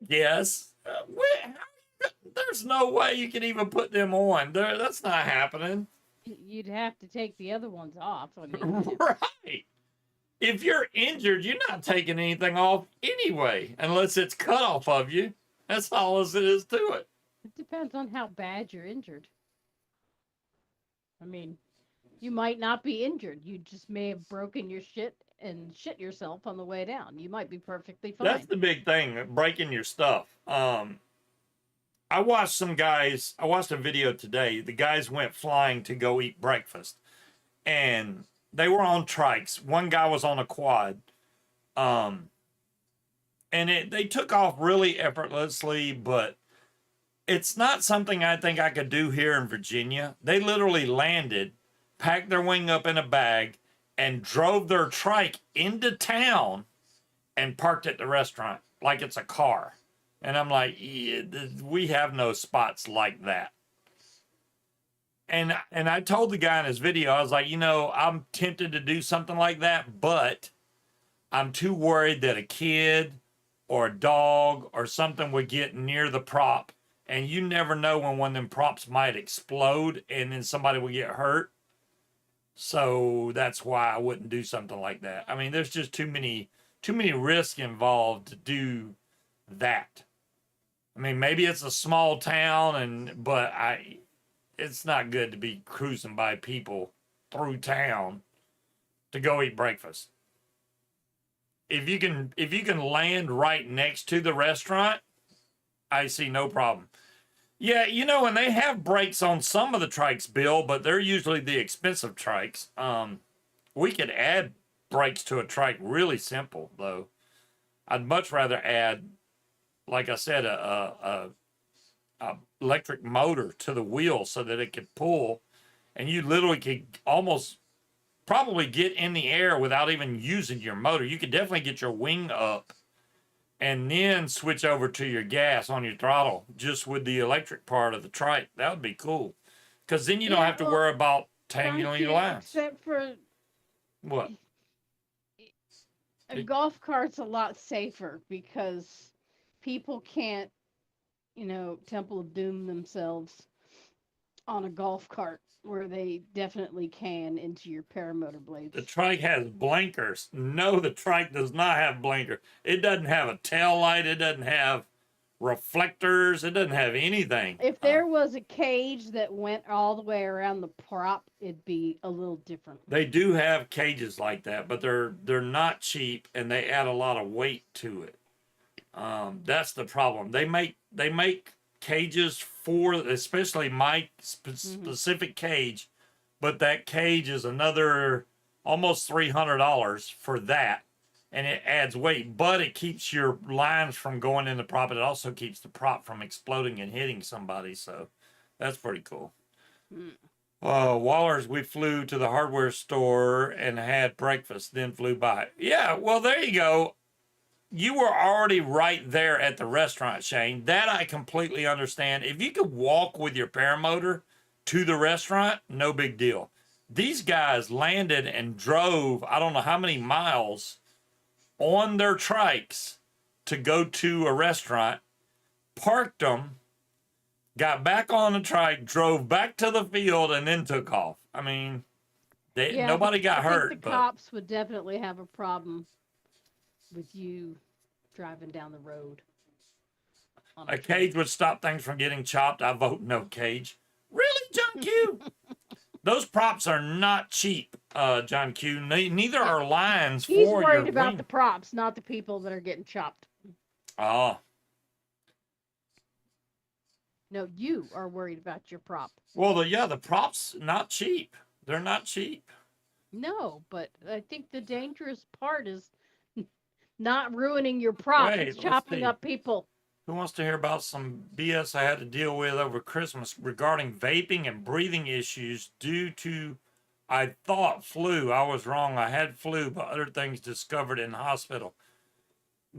Yes. There's no way you can even put them on. That's not happening. You'd have to take the other ones off. I mean, right. If you're injured, you're not taking anything off anyway, unless it's cut off of you. That's all it is to it. It depends on how bad you're injured. I mean, you might not be injured. You just may have broken your shit and shit yourself on the way down. You might be perfectly That's fine. the big thing, breaking your stuff. I watched some guys, I watched a video today. The guys went flying to go eat breakfast, and they were on trikes. One guy was on a quad. Um, they took off really effortlessly, but it's not something I think I could do here in Virginia. They literally landed, packed their wing up in a bag, and drove their trike into town and parked at the restaurant like it's a car. And I'm like, yeah, we have no spots like that. And I told the guy in his video, I was like, I'm tempted to do something like that, but I'm too worried that a kid or a dog or something would get near the prop. And you never know when one of them props might explode and then somebody will get hurt. So that's why I wouldn't do something like that. I mean, there's just too many risks involved to do that. I mean, maybe it's a small town, but it's not good to be cruising by people through town to go eat breakfast. If you can land right next to the restaurant, I see no problem. Yeah, and they have brakes on some of the trikes, Bill, but they're usually the expensive trikes. We could add brakes to a trike really simple, though. I'd much rather add, like I said, a electric motor to the wheel so that it could pull, and you literally could almost probably get in the air without even using your motor. You could definitely get your wing up and then switch over to your gas on your throttle just with the electric part of the trike. That would be cool. Because then you don't have to worry about tangling your lines. Except for what? A golf cart's a lot safer because people can't, Temple of Doom themselves on a golf cart where they definitely can into your paramotor blades. The trike has blinkers. No, the trike does not have blinkers. It doesn't have a tail light. It doesn't have reflectors. It doesn't have anything. If there was a cage that went all the way around the prop, it'd be a little different. They do have cages like that, but they're not cheap and they add a lot of weight to it. That's the problem. They make cages for especially my specific cage, but that cage is another almost $300 for that, and it adds weight, but it keeps your lines from going in the prop. It also keeps the prop from exploding and hitting somebody, so that's pretty cool. Waller's, we flew to the hardware store and had breakfast, then flew by. Yeah, well, there you go. You were already right there at the restaurant, Shane. That I completely understand. If you could walk with your paramotor to the restaurant, no big deal. These guys landed and drove, I don't know how many miles, on their trikes to go to a restaurant, parked them, got back on the trike, drove back to the field, and then took off. I mean, nobody got hurt. The cops would definitely have a problem with you driving down the road. A cage would stop things from getting chopped. I vote no cage. Really, John Q? Those props are not cheap, John Q. Neither are lines for your He's worried about the props, not the people that are getting chopped. Oh. No, you are worried about your prop. Well, the props not cheap. They're not cheap. No, but I think the dangerous part is not ruining your prop. It's chopping up people. Who wants to hear about some BS I had to deal with over Christmas regarding vaping and breathing issues due to, I thought, flu. I was wrong. I had flu, but other things discovered in the hospital.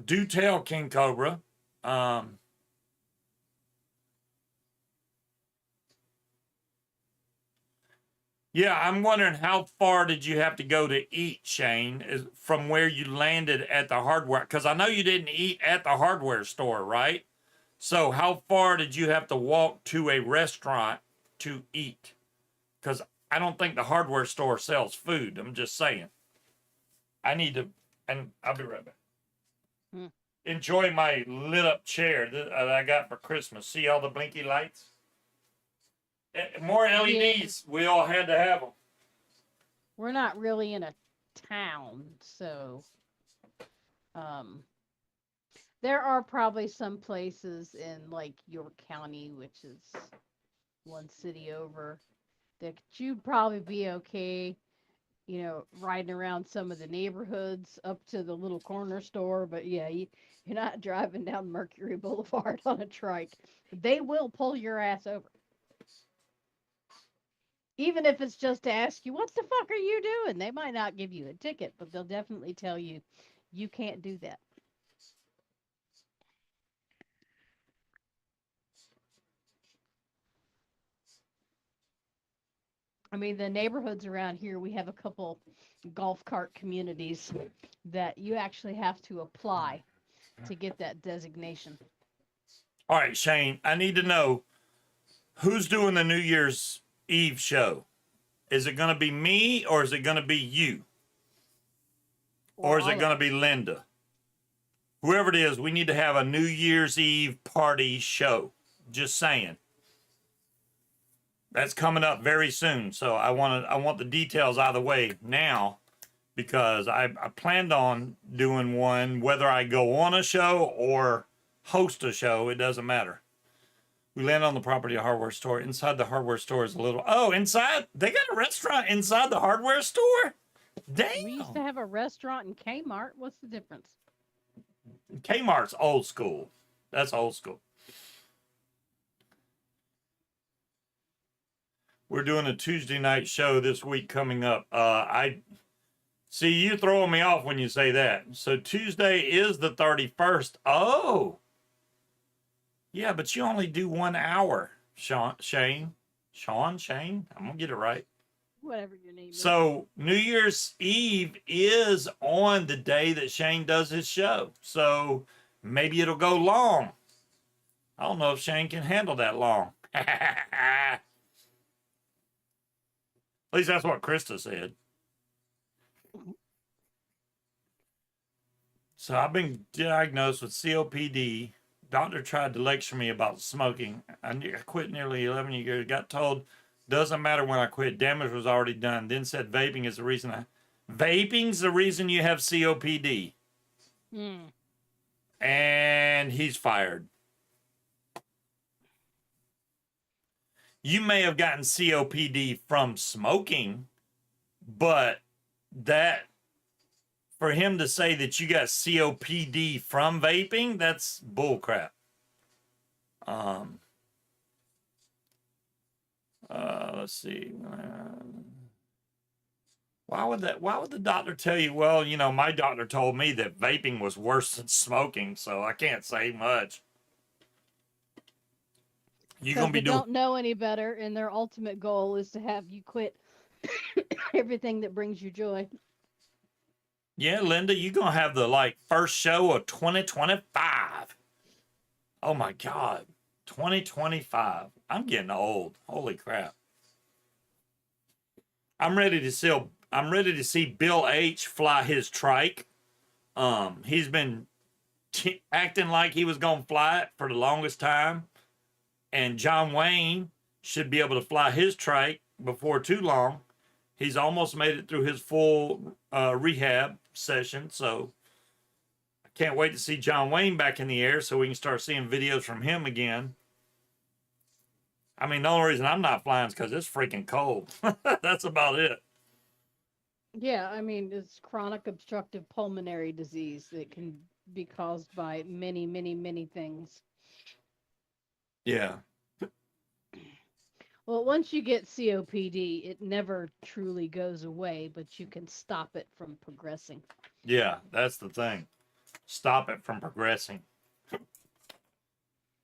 Do tell, King Cobra. Yeah, I'm wondering how far did you have to go to eat, Shane, from where you landed at the hardware? Because I know you didn't eat at the hardware store, right? So how far did you have to walk to a restaurant to eat? Because I don't think the hardware store sells food. I'm just saying. I need to, and I'll be right back. enjoy my lit up chair that I got for Christmas. See all the blinky lights? More LEDs. Yeah. We all had to have them. We're not really in a town, so there are probably some places in like York County, which is one city over, that you'd probably be okay, riding around some of the neighborhoods up to the little corner store. But yeah, you're not driving down Mercury Boulevard on a trike. They will pull your ass over. Even if it's just to ask you, what the fuck are you doing? They might not give you a ticket, but they'll definitely tell you, you can't do that. I mean, the neighborhoods around here, we have a couple golf cart communities that you actually have to apply to get that designation. All right, Shane, I need to know who's doing the New Year's Eve show. Is it going to be me or is it going to be you? Or is it going to be Linda? Whoever it is, we need to have a New Year's Eve party show. Just saying. That's coming up very soon. So I want the details out of the way now, because I planned on doing one, whether I go on a show or host a show, it doesn't matter. We land on the property of a hardware store. Inside the hardware store is a little... Oh, inside? They got a restaurant inside the hardware store? Damn. We used to have a restaurant in Kmart. What's the difference? Kmart's old school. That's old school. We're doing a Tuesday night show this week coming up. I see you throwing me off when you say that. So Tuesday is the 31st. Oh. Yeah, but you only do 1 hour, Shane. I'm gonna get it right. Whatever your name is. So New Year's Eve is on the day that Shane does his show. So maybe it'll go long. I don't know if Shane can handle that long. At least that's what Krista said. So I've been diagnosed with COPD. Doctor tried to lecture me about smoking. I quit nearly 11 years. Got told, doesn't matter when I quit. Damage was already done. Then said vaping is the reason. Vaping's the reason you have COPD. And he's fired. You may have gotten COPD from smoking, but that, for him to say that you got COPD from vaping, that's bullcrap. Let's see. Why would the doctor tell you? Well, my doctor told me that vaping was worse than smoking, so I can't say much. You gonna be don't know any better, and their ultimate goal is to have you quit everything that brings you joy. Yeah, Linda, you gonna have the first show of 2025. Oh my God, 2025. I'm getting old. Holy crap. I'm ready to see Bill H fly his trike. He's been acting like he was gonna fly it for the longest time. And John Wayne should be able to fly his trike before too long. He's almost made it through his full rehab session. So I can't wait to see John Wayne back in the air so we can start seeing videos from him again. I mean, the only reason I'm not flying is because it's freaking cold. That's about it. Yeah, I mean, it's chronic obstructive pulmonary disease that can be caused by many, many, many things. Yeah. Well, once you get COPD, it never truly goes away, but you can stop it from progressing. Yeah, that's the thing. Stop it from progressing.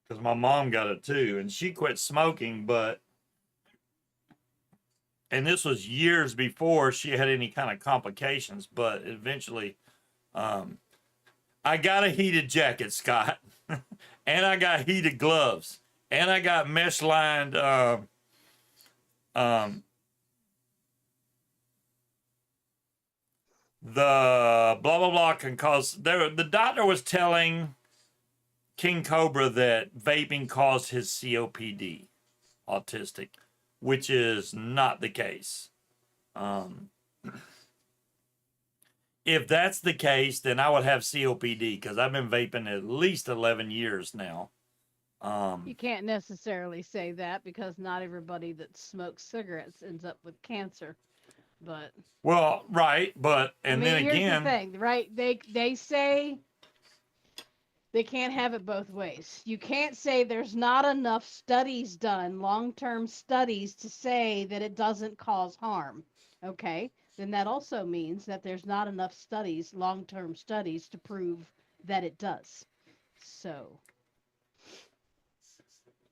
Because my mom got it too, and she quit smoking, and this was years before she had any kind of complications, but eventually, I got a heated jacket, Scott, and I got heated gloves, and I got mesh-lined, the blah blah blah can cause. The doctor was telling King Cobra that vaping caused his COPD, autistic, which is not the case. If that's the case, then I would have COPD because I've been vaping at least 11 years now. You can't necessarily say that because not everybody that smokes cigarettes ends up with cancer. But Well, right, but I and mean, then here's the again, thing, right? They say they can't have it both ways. You can't say there's not enough studies done, long-term studies to say that it doesn't cause harm. Okay? Then that also means that there's not enough studies, long-term studies to prove that it does. So,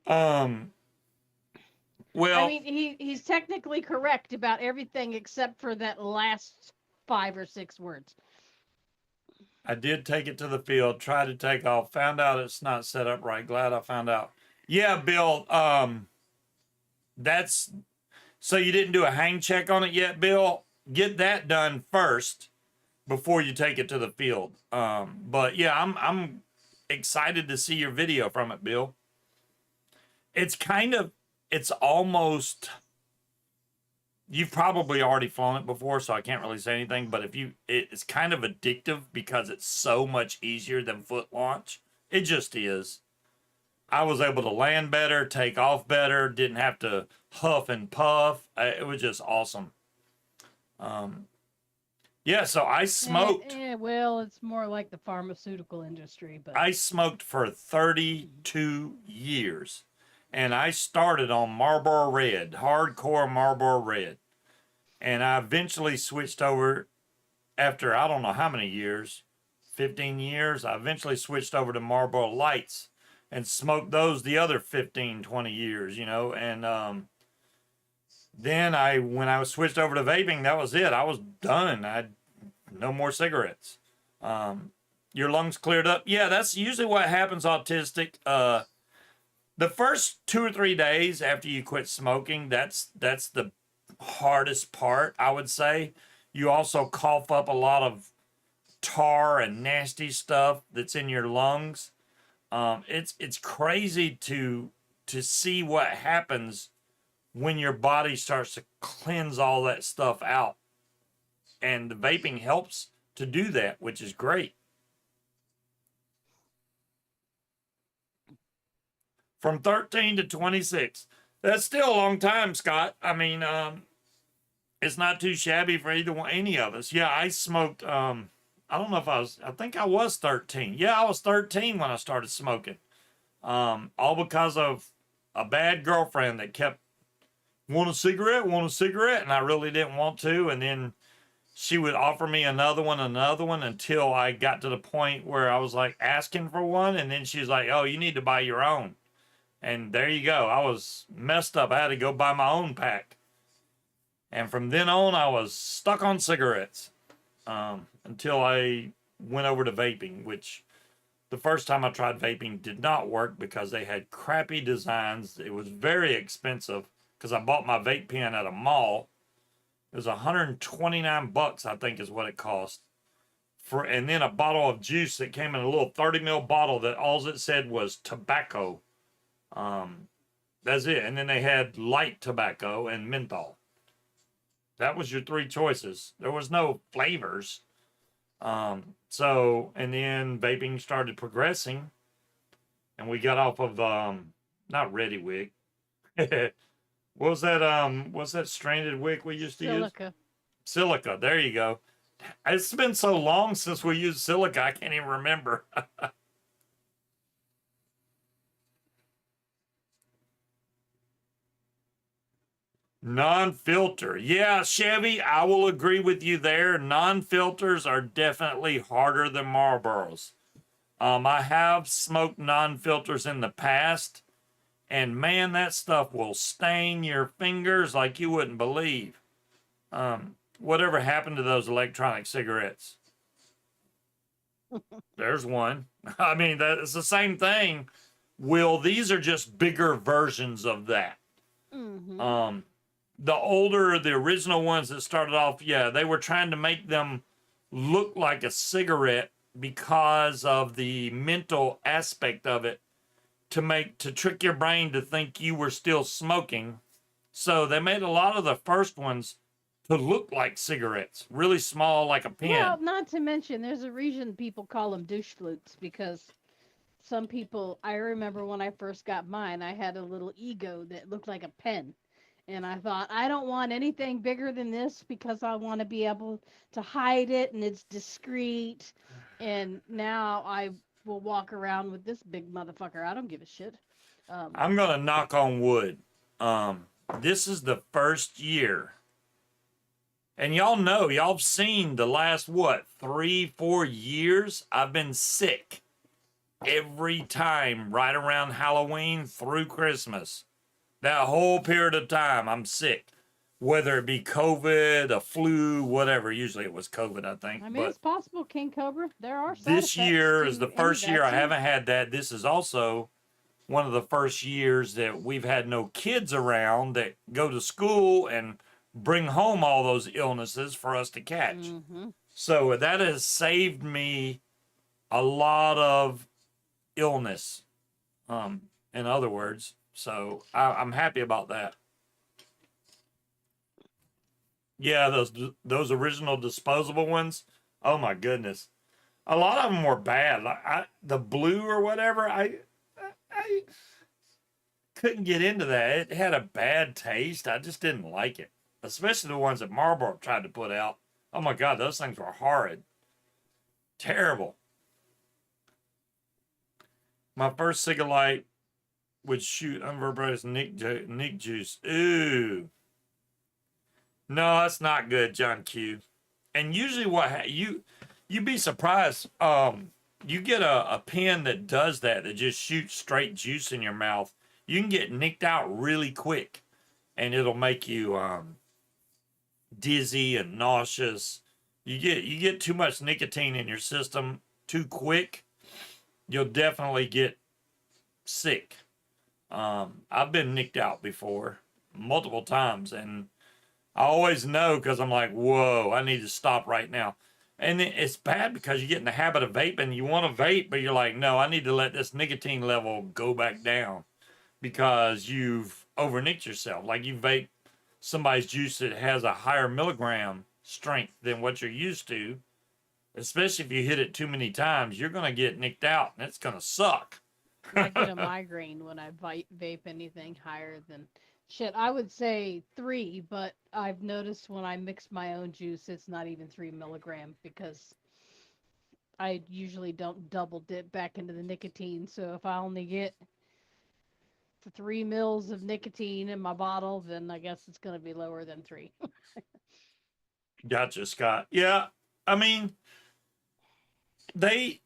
um, I well, mean, he's technically correct about everything except for that last 5 or 6 words. I did take it to the field, tried to take off, found out it's not set up right. Glad I found out. Yeah, Bill, that's so you didn't do a hang check on it yet, Bill? Get that done first before you take it to the field. But yeah, I'm excited to see your video from it, Bill. It's kind of it's almost you've probably already flown it before, so I can't really say anything, but if you it's kind of addictive because it's so much easier than foot launch. It just is. I was able to land better, take off better, didn't have to huff and puff. It was just awesome. Yeah, so I smoked. Well, it's more like the pharmaceutical industry, but I smoked for 32 years. And I started on Marlboro Red, hardcore Marlboro Red. And I eventually switched over after I don't know how many years, 15 years. I eventually switched over to Marlboro Lights and smoked those the other 15, 20 years, you know. And then when I was switched over to vaping, that was it. I was done. I had no more cigarettes. Your lungs cleared up. Yeah, that's usually what happens autistic. The first 2 or 3 days after you quit smoking, that's the hardest part, I would say. You also cough up a lot of tar and nasty stuff that's in your lungs. It's crazy to see what happens when your body starts to cleanse all that stuff out. And the vaping helps to do that, which is great. From 13 to 26. That's still a long time, Scott. I mean, it's not too shabby for any of us. Yeah, I smoked. I don't know if I think I was 13. Yeah, I was 13 when I started smoking. All because of a bad girlfriend that kept want a cigarette, and I really didn't want to. And then she would offer me another one, until I got to the point where I was like asking for one, and then she was like, "Oh, you need to buy your own." And there you go. I was messed up. I had to go buy my own pack. And from then on, I was stuck on cigarettes until I went over to vaping, which the first time I tried vaping did not work because they had crappy designs. It was very expensive because I bought my vape pen at a mall. It was $129, I think is what it cost. And then a bottle of juice that came in a little 30 ml bottle that all it said was tobacco. That's it. And then they had light tobacco and menthol. That was your 3 choices. There was no flavors. And then vaping started progressing, and we got off of not Ready Wick. What's that stranded wick we used to use? Silica. There you go. It's been so long since we used silica, I can't even remember. Non-filter. Yeah, Chevy, I will agree with you there. Non-filters are definitely harder than Marlboros. I have smoked non-filters in the past, and man, that stuff will stain your fingers like you wouldn't believe. Whatever happened to those electronic cigarettes? There's one. I mean, it's the same thing. Will, these are just bigger versions of that. Mm-hmm. The original ones that started off, yeah, they were trying to make them look like a cigarette because of the mental aspect of it to trick your brain to think you were still smoking. So they made a lot of the first ones to look like cigarettes, really small, like a Well, pen. not to mention, there's a reason people call them douche flutes because some people, I remember when I first got mine, I had a little ego that looked like a pen. And I thought, I don't want anything bigger than this because I want to be able to hide it and it's discreet. And now I will walk around with this big motherfucker. I don't give a shit. Um, I'm gonna knock on wood. Um, this is the first year, and y'all know, y'all have seen the last what 3, 4 years. I've been sick every time, right around Halloween through Christmas. That whole period of time, I'm sick. Whether it be COVID, a flu, whatever. Usually it was COVID, I think. I mean, But it's possible, King Cobra. There are side this effects year is the to any first year I vaccine. haven't had that. This is also one of the first years that we've had no kids around that go to school and bring home all those illnesses for us to catch. Mm-hmm. So that has saved me a lot of illness, in other words. So I'm happy about that. Yeah, those original disposable ones. Oh my goodness, a lot of them were bad. Like the blue or whatever. I couldn't get into that. It had a bad taste. I just didn't like it, especially the ones that Marlboro tried to put out. Oh my God, those things were horrid, terrible. My first cigarette would shoot unverberated Nick juice. Ooh, no, that's not good, John Q. And usually, you'd be surprised. You get a pen that does that just shoots straight juice in your mouth. You can get nicked out really quick, and it'll make you dizzy and nauseous. You get too much nicotine in your system too quick, you'll definitely get sick. I've been nicked out before multiple times, and I always know because I'm like, whoa, I need to stop right now. And it's bad because you get in the habit of vaping. You want to vape, but you're like, no, I need to let this nicotine level go back down because you've overnicked yourself. Like you vape somebody's juice that has a higher milligram strength than what you're used to, especially if you hit it too many times, you're going to get nicked out and it's going to suck. I get a migraine when I vape anything higher than shit. I would say 3, but I've noticed when I mix my own juice, it's not even 3 milligram because I usually don't double dip back into the nicotine. So if I only get 3 mils of nicotine in my bottle, then I guess it's going to be lower than 3. Gotcha, Scott. Yeah, I mean, they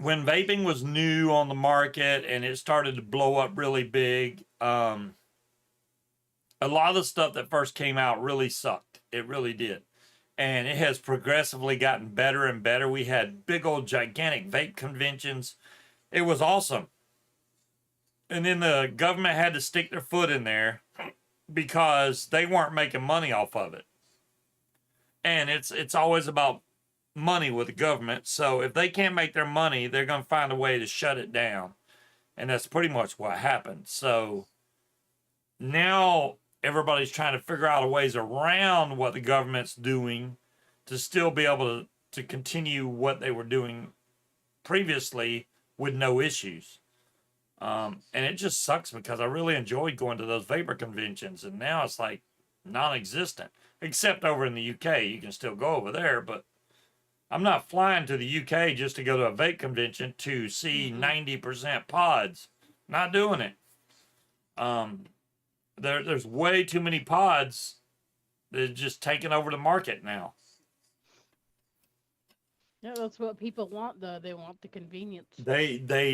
when vaping was new on the market and it started to blow up really big, a lot of the stuff that first came out really sucked. It really did. And it has progressively gotten better and better. We had big old gigantic vape conventions. It was awesome. And then the government had to stick their foot in there because they weren't making money off of it. And it's always about money with the government. So if they can't make their money, they're going to find a way to shut it down. And that's pretty much what happened. So now everybody's trying to figure out ways around what the government's doing to still be able to continue what they were doing previously with no issues. And it just sucks because I really enjoyed going to those vapor conventions, and now it's like non-existent. Except over in the UK, you can still go over there, but I'm not flying to the UK just to go to a vape convention to see 90% pods. Not doing it. There's way too many pods that are just taking over the market now. Yeah, that's what people want, though. They want the convenience. That's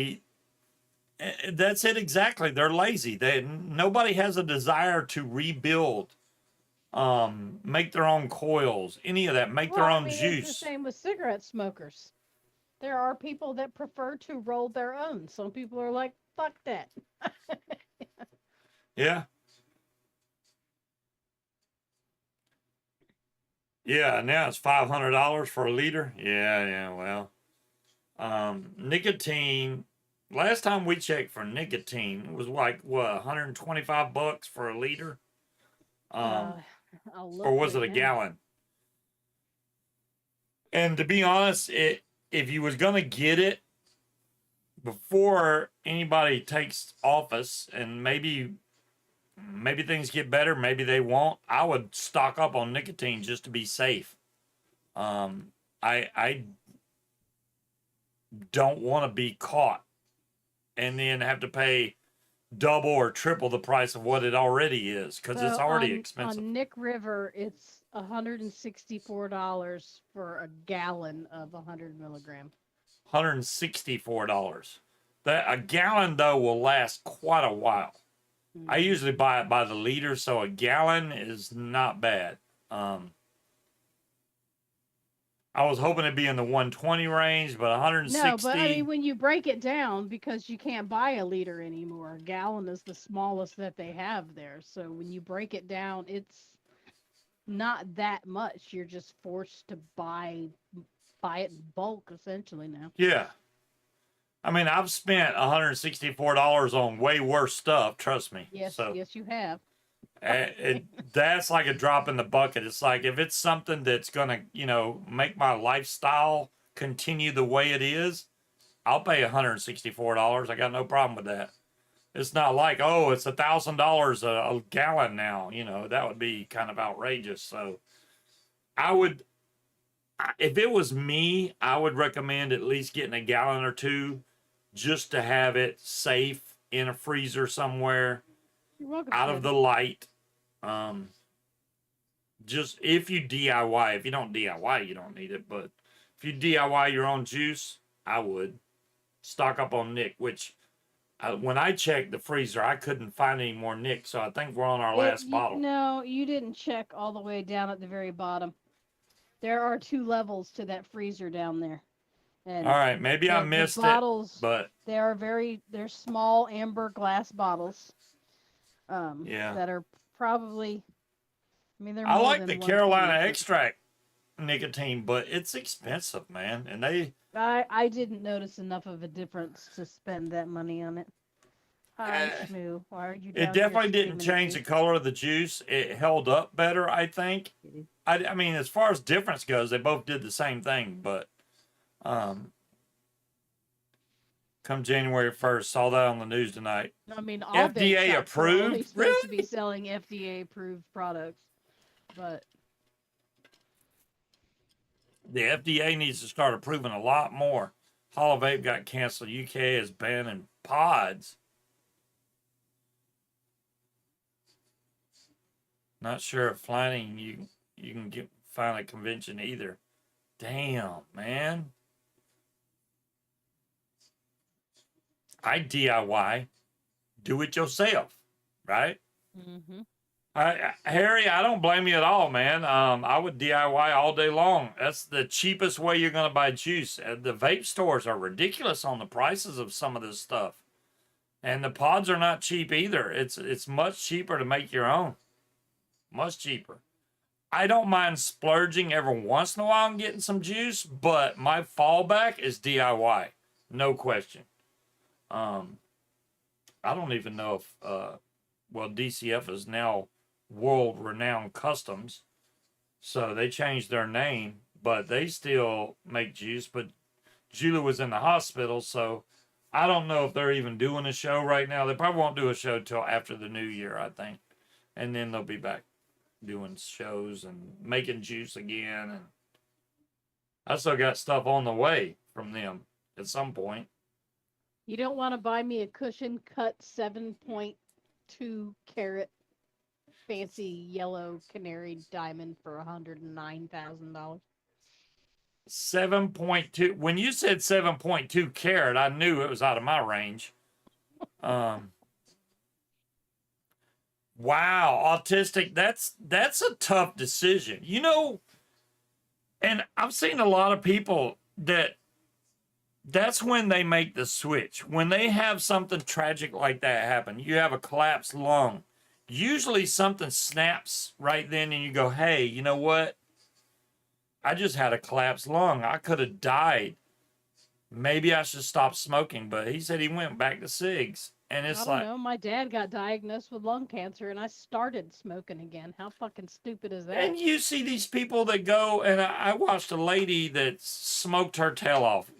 it exactly. They're lazy. Nobody has a desire to rebuild, make their own coils, any of that, make their own It's juice. the same with cigarette smokers. There are people that prefer to roll their own. Some people are like, fuck that. Yeah. Yeah, now it's $500 for a liter. Yeah, yeah. Well, nicotine. Last time we checked for nicotine, it was like what, $125 for a liter. Uh, Um, I'll or look was right it a now. gallon? And to be honest, if you was gonna get it before anybody takes office, and maybe things get better, maybe they won't, I would stock up on nicotine just to be safe. I don't want to be caught and then have to pay double or triple the price of what it already is because it's So already on expensive. Nick River, it's $164 for a gallon of 100 milligram. $164. That a gallon though will last quite a while. I usually buy it by the liter, so a gallon is not bad. I was hoping it'd be in the 120 range, but No, but I 160. mean, when you break it down, because you can't buy a liter anymore, a gallon is the smallest that they have there. So when you break it down, it's not that much. You're just forced to buy it in bulk essentially now. Yeah. I mean, I've spent $164 on way worse stuff, trust me. Yes, So yes, you have. that's like a drop in the bucket. It's like if it's something that's gonna, make my lifestyle continue the way it is, I'll pay $164. I got no problem with that. It's not like, oh, it's $1,000 a gallon now. That would be kind of outrageous. So I would, if it was me, I would recommend at least getting a gallon or two just to have it safe in a freezer somewhere, You're welcome, out of Kevin. the light. Um, just if you DIY, if you don't DIY, you don't need it. But if you DIY your own juice, I would stock up on Nick. Which when I checked the freezer, I couldn't find any more Nick. So I think we're on our last bottle. No, you didn't check all the way down at the very bottom. There are 2 levels to that freezer down there. And All right, maybe I missed bottles, it, but they're small amber glass bottles. yeah, That are probably, I mean, they're I more like than the 1 Carolina feet, but extract nicotine, but it's expensive, man. And I didn't notice enough of a difference to spend that money on it. Hi, eh, Shmoo. Why are you it down here definitely didn't screaming at change me? the color of the juice. It held up better, I think. Kitty. I mean, as far as difference goes, they both did the same thing, but um, come January 1st, saw that on the news tonight. I mean, all vape FDA shops are only approved? supposed to be Really? selling FDA approved products, but The FDA needs to start approving a lot more. Holo Vape got canceled. UK is banning pods. Not sure if flying you can find a convention either. Damn, man. I DIY, do it yourself, right? mm-hmm. Harry, I don't blame you at all, man. I would DIY all day long. That's the cheapest way you're gonna buy juice. The vape stores are ridiculous on the prices of some of this stuff, and the pods are not cheap either. It's much cheaper to make your own, much cheaper. I don't mind splurging every once in a while and getting some juice, but my fallback is DIY, no question. Um, I don't even know if well, DCF is now World Renowned Customs, so they changed their name, but they still make juice. But Julie was in the hospital, so I don't know if they're even doing a show right now. They probably won't do a show till after the new year, I think, and then they'll be back doing shows and making juice again. And I still got stuff on the way from them at some point. You don't want to buy me a cushion cut 7.2 carat fancy yellow canary diamond for $109,000. 7.2. When you said 7.2 carat, I knew it was out of my range. Wow, autistic. That's a tough decision. And I've seen a lot of people that's when they make the switch. When they have something tragic like that happen, you have a collapsed lung. Usually something snaps right then and you go, "Hey, you know what? I just had a collapsed lung. I could have died. Maybe I should stop smoking, but he said he went back to cigs. And I it's don't like, know. My dad got diagnosed with lung cancer, and I started smoking again. How fucking stupid is and that? you see these people that go, and I watched a lady that smoked her tail off,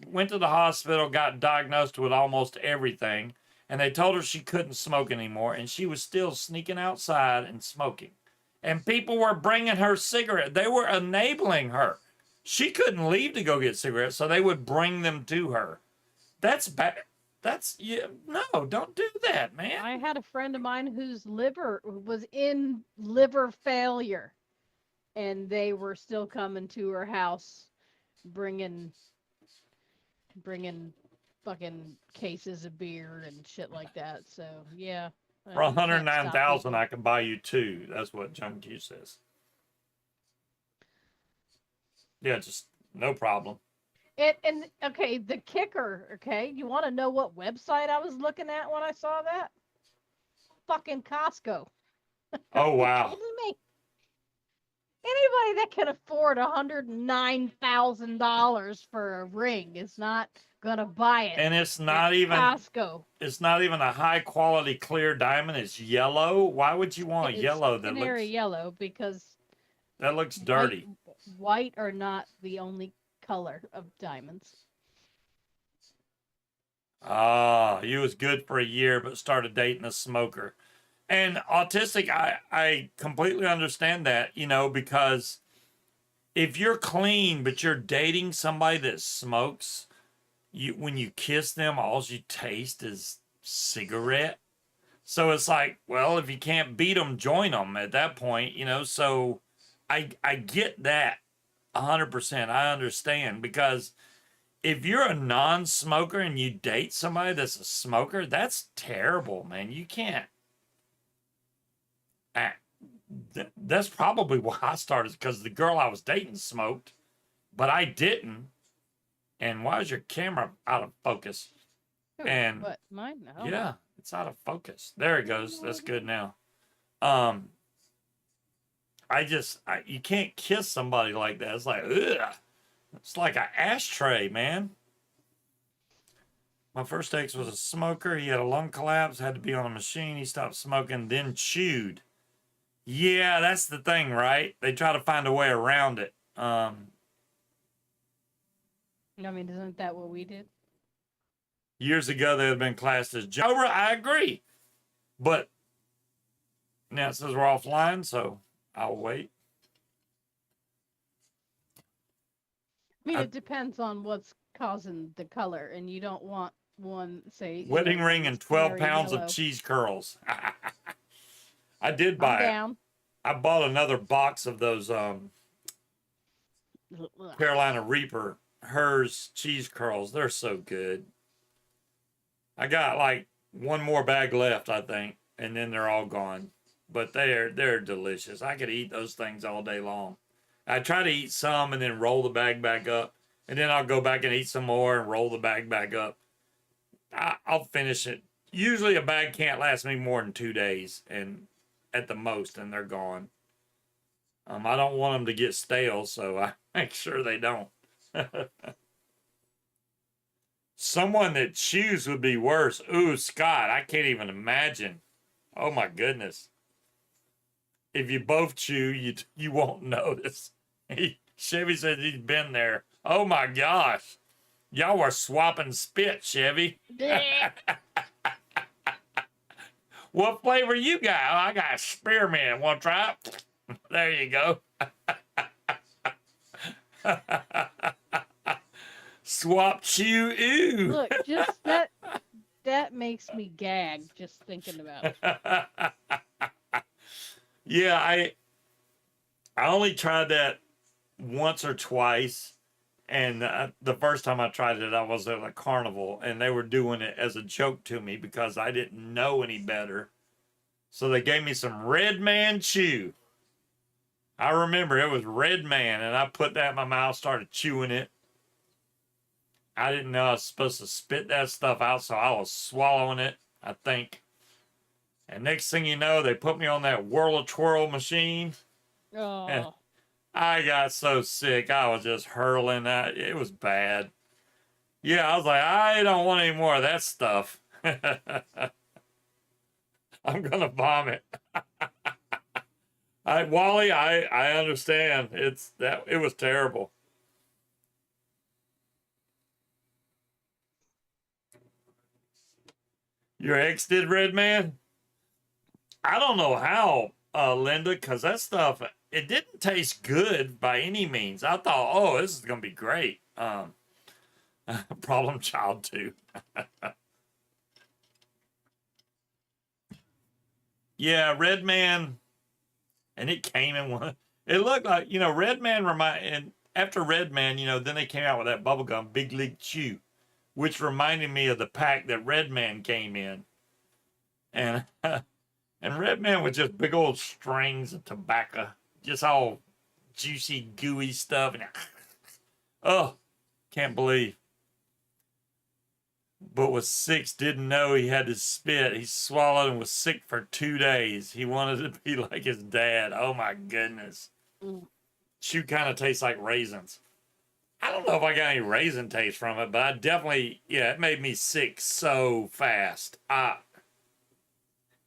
went to the hospital, got diagnosed with almost everything, and they told her she couldn't smoke anymore, and she was still sneaking outside and smoking. And people were bringing her cigarettes. They were enabling her. She couldn't leave to go get cigarettes, so they would bring them to her. That's bad. That's yeah. No, don't do that, man. I had a friend of mine whose liver was in liver failure, and they were still coming to her house, bringing fucking cases of beer and shit like that. So yeah, For you can't stop 109,000, people. I can buy you two. That's what John Q says. Yeah, just no problem. And okay, the kicker. Okay, you want to know what website I was looking at when I saw that? Fucking Costco. Are Oh you wow. kidding me? Anybody that can afford $109,000 for a ring is not gonna buy it And it's at not even Costco. a high quality clear diamond. It's yellow. Why would you want It's yellow canary yellow because that looks white dirty? white are not the only color of diamonds. Ah, he was good for a year, but started dating a smoker. And autistic, I completely understand that, because if you're clean but you're dating somebody that smokes, when you kiss them, all you taste is cigarette. So it's like, well, if you can't beat them, join them at that point, So I get that 100%. I understand because if you're a non-smoker and you date somebody that's a smoker, that's terrible, man. You can't. That's probably why I started because the girl I was dating smoked, but I didn't. And why is your camera out of focus? Ooh, And what mine? I don't yeah, know. it's out of focus. There it goes. That's good now. Um, you can't kiss somebody like that. It's like, ugh. It's like an ashtray, man. My first ex was a smoker. He had a lung collapse, had to be on a machine. He stopped smoking, then chewed. Yeah, that's the thing, right? They try to find a way around it. I mean, isn't that what we did? Years ago, they had been classed as Jobra. I agree. But now it says we're offline, so I'll wait. I mean, it depends on what's causing the color, and you don't want one, say, Wedding one ring that's and 12 canary pounds yellow. of cheese curls. I did I'm buy it. down. I bought another box of those Ugh. Carolina Reaper hers cheese curls. They're so good. I got like one more bag left, I think, and then they're all gone. But they're delicious. I could eat those things all day long. I try to eat some and then roll the bag back up, and then I'll go back and eat some more and roll the bag back up. I'll finish it. Usually a bag can't last me more than 2 days, and at the most, and they're gone. I don't want them to get stale, so I make sure they don't. Someone that chews would be worse. Ooh, Scott, I can't even imagine. Oh my goodness. If you both chew, you won't notice. Chevy said he's been there. Oh my gosh. Y'all were swapping spit, Chevy. What flavor you got? Oh, I got spearmint. Want to try it? There you go. Swap chew. Ooh. Look, just that makes me gag just thinking about it. Yeah, I only tried that once or twice, and the first time I tried it, I was at a carnival, and they were doing it as a joke to me because I didn't know any better. So they gave me some Red Man Chew. I remember it was Red Man, and I put that in my mouth, started chewing it. I didn't know I was supposed to spit that stuff out, so I was swallowing it, I think. And next thing you know, they put me on that Whirl a Twirl machine. Oh, And I got so sick. I was just hurling that. It was bad. Yeah, I was like, I don't want any more of that stuff. I'm gonna vomit. Wally, I understand. It was terrible. Your ex did Red Man? I don't know how, Linda, because that stuff it didn't taste good by any means. I thought, oh, this is gonna be great. Problem Child too. Yeah, Red Man, and it came in one. It looked like Red Man and after Red Man, then they came out with that bubblegum Big League Chew, which reminded me of the pack that Red Man came in, and and Red Man was just big old strings of tobacco, just all juicy, gooey stuff, and oh, can't believe. But was 6, didn't know he had to spit. He swallowed and was sick for 2 days. He wanted to be like his dad. Oh my goodness. Mm. Chew kind of tastes like raisins. I don't know if I got any raisin taste from it, but I definitely, it made me sick so fast. I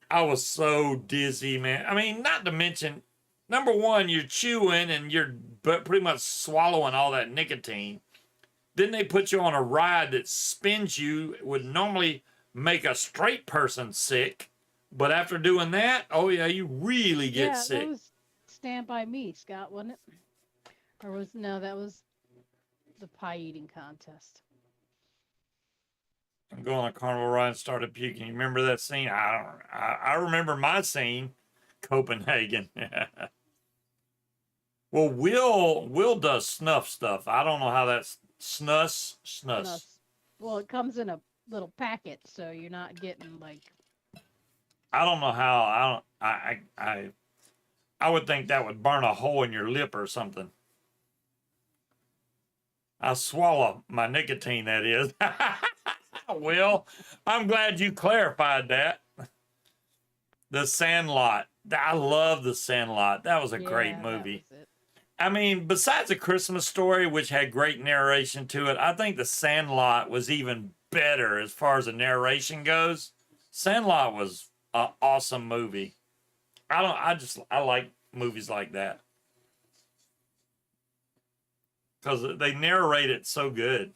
was so dizzy, man. I mean, not to mention, number one, you're chewing and you're pretty much swallowing all that nicotine. Then they put you on a ride that spins you, would normally make a straight person sick. But after doing that, oh yeah, you really get sick. That was Stand By Me, Scott, wasn't it? Or that was the pie eating contest. I'm going on a carnival ride and started puking. You remember that scene? I remember my scene, Copenhagen. Well, Will does snuff stuff. I don't know how that's snus. Well, it comes in a little packet, so you're not getting like. I don't know how. I would think that would burn a hole in your lip or something. I swallow my nicotine, that is. Will, I'm glad you clarified that. The Sandlot. I love The Sandlot. That was a great movie. I mean, besides A Christmas Story, which had great narration to it, I think The Sandlot was even better as far as the narration goes. Sandlot was an awesome movie. I like movies like that. Because they narrate it so good.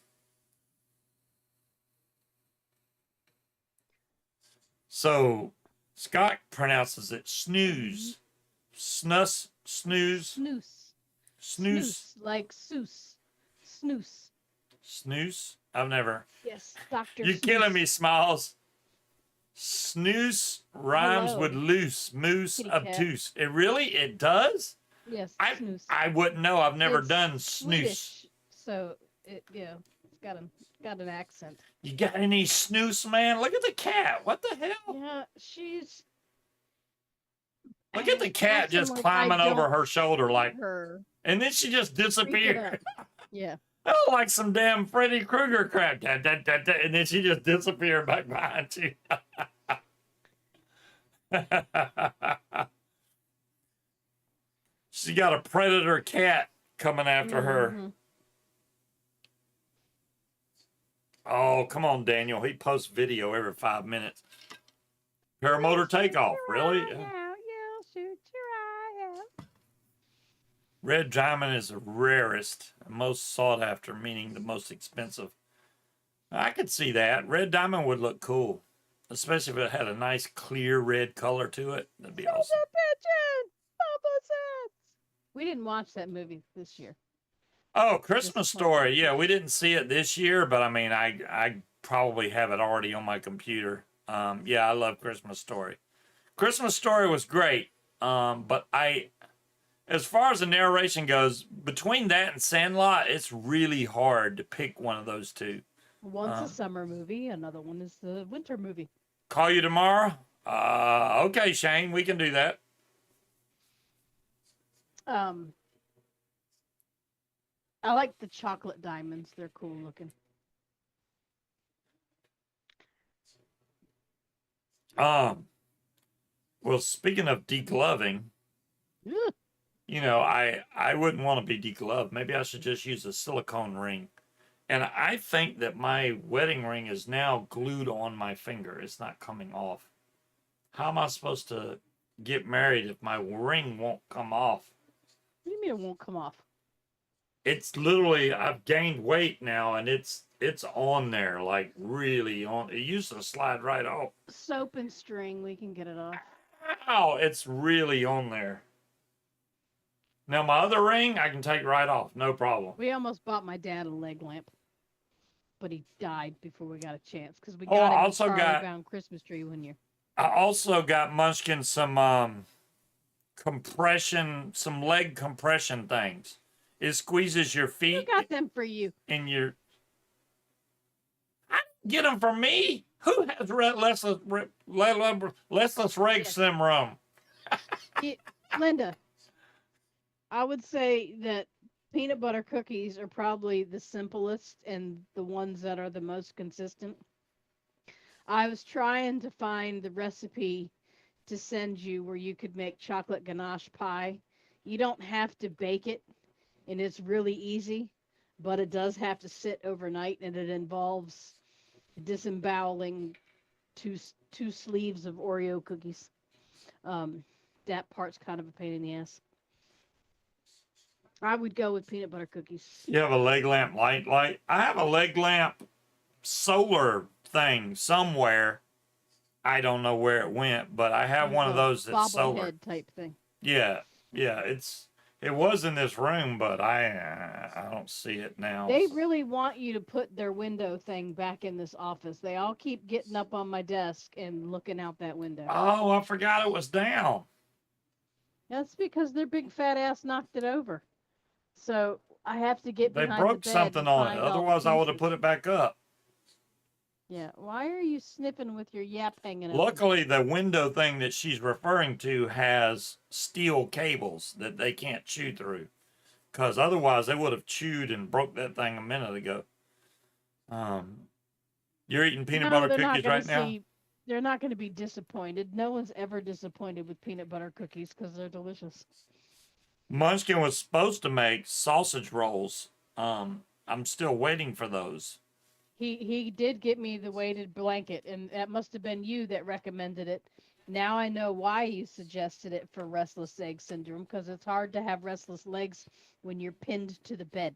So, Scott pronounces it snooze. Snus, snooze. Snooze. Like Seuss. Snooze? I've never. Yes, Dr. You're killing me, Smiles. Snooze rhymes with loose, moose, Kitty obtuse. It does? Yes, snooze. I wouldn't know. I've never done snooze. Swedish, so it's got an accent. You got any snooze, man? Look at the cat. What the hell? Yeah, she's. Look at the cat just climbing over her shoulder like her. And then she just disappeared. Yeah. Oh, like some damn Freddy Krueger crap. And then she just disappeared back behind you. She got a predator cat coming after her. Oh, come on, Daniel. He posts video every 5 minutes. Paramotor takeoff. Really? Red diamond is the rarest, most sought after, meaning the most expensive. I could see that. Red diamond would look cool, especially if it had a nice clear red color to it. That'd be awesome. We didn't watch that movie this year. Oh, Christmas Story. Yeah, we didn't see it this year, but I mean, I probably have it already on my computer. Yeah, I love Christmas Story. Christmas Story was great, but as far as the narration goes, between that and Sandlot, it's really hard to pick one of those two. One's a summer movie, another one is the winter movie. Call you tomorrow? Okay, Shane, we can do that. I like the chocolate diamonds. They're cool looking. Well, speaking of degloving, you know, I wouldn't want to be degloved. Maybe I should just use a silicone ring. And I think that my wedding ring is now glued on my finger. It's not coming off. How am I supposed to get married if my ring won't come off? What do you mean it won't come off? It's literally, I've gained weight now and it's on there, like really on. It used to slide right off. Soap and string, we can get it off. Ow, it's really on there. Now my other ring I can take right off, no problem. We almost bought my dad a leg lamp, but he died before we got a chance because we Oh, got I him a also Charlie got Brown Christmas tree one year. I also got Munchkin some compression, some leg compression things. It squeezes your Who feet got them for you? in your. I didn't get them for me. Who has restless leg syndrome? Linda, I would say that peanut butter cookies are probably the simplest and the ones that are the most consistent. I was trying to find the recipe to send you where you could make chocolate ganache pie. You don't have to bake it, and it's really easy, but it does have to sit overnight, and it involves disemboweling two sleeves of Oreo cookies. Um, that part's kind of a pain in the ass. I would go with peanut butter cookies. You have a leg lamp light. I have a leg lamp solar thing somewhere. I don't know where it went, but I have Like one of a those that's solar. bobblehead type thing. Yeah, yeah. It was in this room, but I don't see it now. They really want you to put their window thing back in this office. They all keep getting up on my desk and looking out that window. Oh, I forgot it was down. That's because their big fat ass knocked it over. So I have to get They behind broke the bed something and on it. find all the Otherwise, I would have pieces. put it back up. Yeah. Why are you snipping with your yap hanging open? Luckily, the window thing that she's referring to has steel cables that they can't chew through. Because otherwise, they would have chewed and broke that thing a minute ago. You're eating peanut butter cookies right now? They're not going to be disappointed. No one's ever disappointed with peanut butter cookies because they're delicious. Munchkin was supposed to make sausage rolls. I'm still waiting for those. He did get me the weighted blanket, and that must have been you that recommended it. Now I know why you suggested it for restless leg syndrome, because it's hard to have restless legs when you're pinned to the bed.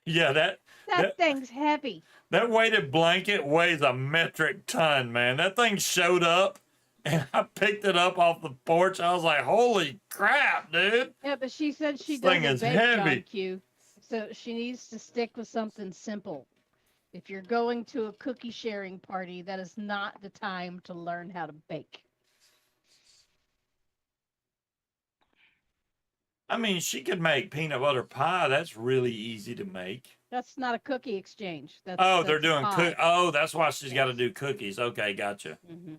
Yeah, That thing's heavy. that weighted blanket weighs a metric ton, man. That thing showed up, and I picked it up off the porch. I was like, "Holy crap, dude!" Yeah, but she said she This thing doesn't is bake, heavy. John Q. So she needs to stick with something simple. If you're going to a cookie sharing party, that is not the time to learn how to bake. I mean, she could make peanut butter pie. That's really easy to make. That's not a cookie exchange. Oh, they're That's a doing pie. Oh, that's why she's got to Yes. do cookies. Okay, gotcha. Mm-hmm.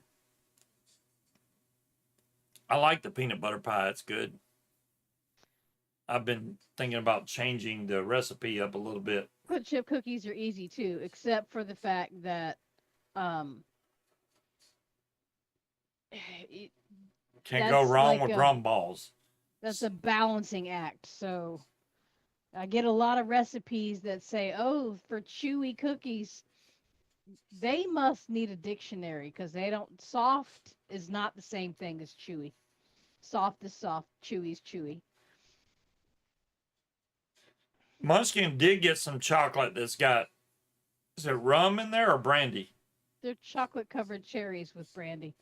I like the peanut butter pie. It's good. I've been thinking about changing the recipe up a little bit. Chocolate chip cookies are easy too, except for the fact that um, it, Can't go that's wrong like with a gumballs. that's a balancing act. So I get a lot of recipes that say, "Oh, for chewy cookies, they must need a dictionary because they don't." Soft is not the same thing as chewy. Soft is soft. Chewy is chewy. Munchkin did get some chocolate that's got, is it rum in there or brandy? They're chocolate covered cherries with brandy.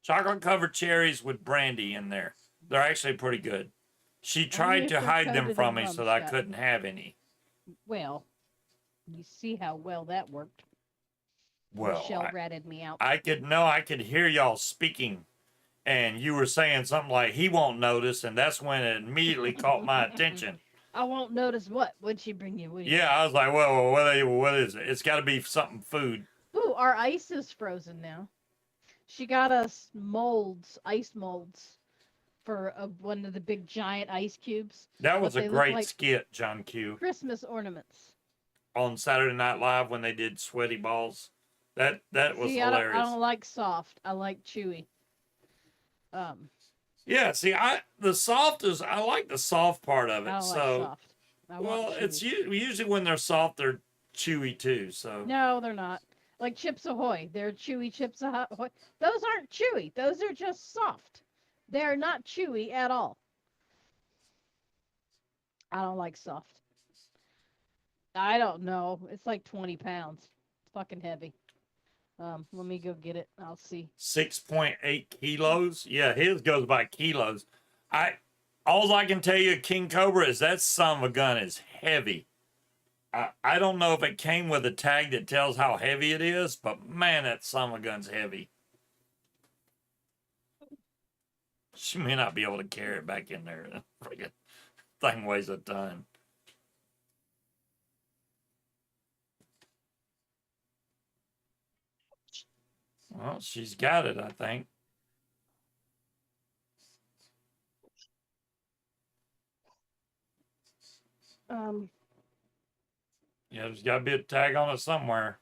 Chocolate covered cherries with brandy in there. They're actually pretty good. She Only tried if to they're hide them coated from in me rum, so that I Scott. couldn't have any. Well, you see how well that worked. Well, Michelle ratted me out. I could hear y'all speaking, and you were saying something like he won't notice, and that's when it immediately caught my attention. I won't notice what. What'd she bring you? Yeah, I was like, well, what is it? It's got to be something food. Ooh, our ice is frozen now. She got us molds, ice molds, for one of the big giant ice cubes. That But was a they look great like skit, John Q, Christmas ornaments. on Saturday Night Live when they did Sweaty Balls. That was See, hilarious. I don't like soft. I like chewy. Um, Yeah, see, the soft is I like the soft part of I it. don't like So, soft. I want well, it's chewy. usually when they're soft, they're chewy too. So, No, they're not. Like Chips Ahoy, they're chewy Chips Ahoy. Those aren't chewy. Those are just soft. They're not chewy at all. I don't like soft. I don't know. It's like 20 pounds. It's fucking heavy. Let me go get it. I'll see. 6.8 kilos. Yeah, his goes by kilos. I all I can tell you, King Cobra, is that son of a gun is heavy. I don't know if it came with a tag that tells how heavy it is, but man, that son of a gun's heavy. She may not be able to carry it back in there. Friggin' thing weighs a ton. Well, she's got it, I think. Um, Yeah, there's got to be a tag on it somewhere.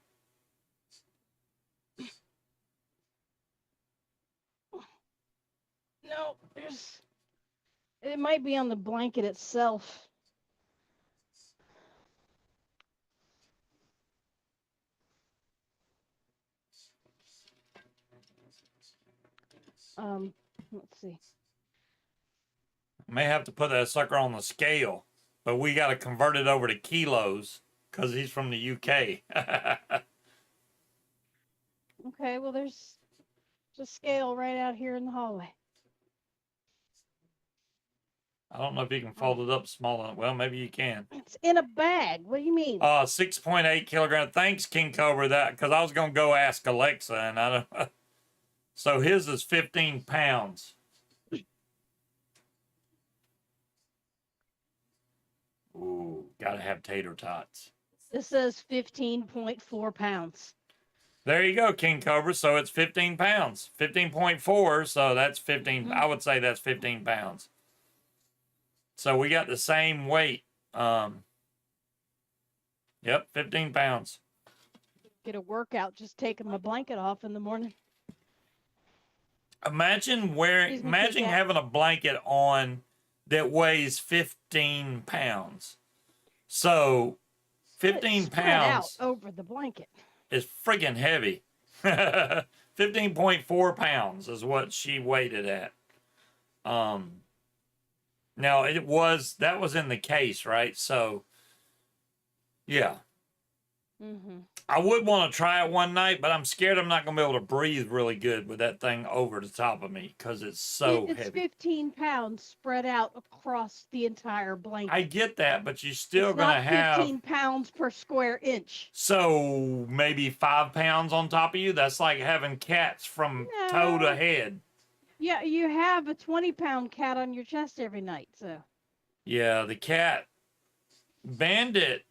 no, there's. It might be on the blanket itself. Let's see. May have to put that sucker on the scale, but we got to convert it over to kilos because he's from the UK. Okay, well, there's a scale right out here in the hallway. I don't know if you can fold it up small enough. Well, maybe you can. It's in a bag. What do you mean? 6.8 kilogram. Thanks, King Cobra, that because I was gonna go ask Alexa, and I don't. So his is 15 pounds. Ooh, gotta have tater tots. This says 15.4 pounds. There you go, King Cobra. So it's 15 pounds. 15.4. So that's 15. I would say that's 15 pounds. So we got the same weight. Yep, 15 pounds. Get a workout just taking my blanket off in the morning. Imagine wearing, Excuse me, imagine Kit Kat. having a blanket on that weighs 15 pounds. So 15 Spread out pounds over the blanket. is friggin' heavy. 15.4 pounds is what she weighed it at. Now that was in the case, right? So yeah. I would want to try it one night, but I'm scared I'm not going to be able to breathe really good with that thing over the top of me because it's so It's heavy. 15 pounds spread out across the entire blanket. I get that, but you're still It's going to not have 15 pounds per square inch. so maybe 5 pounds on top of you. That's like having cats from toe to head. Yeah, you have a 20-pound cat on your chest every night, so. Yeah, the cat Bandit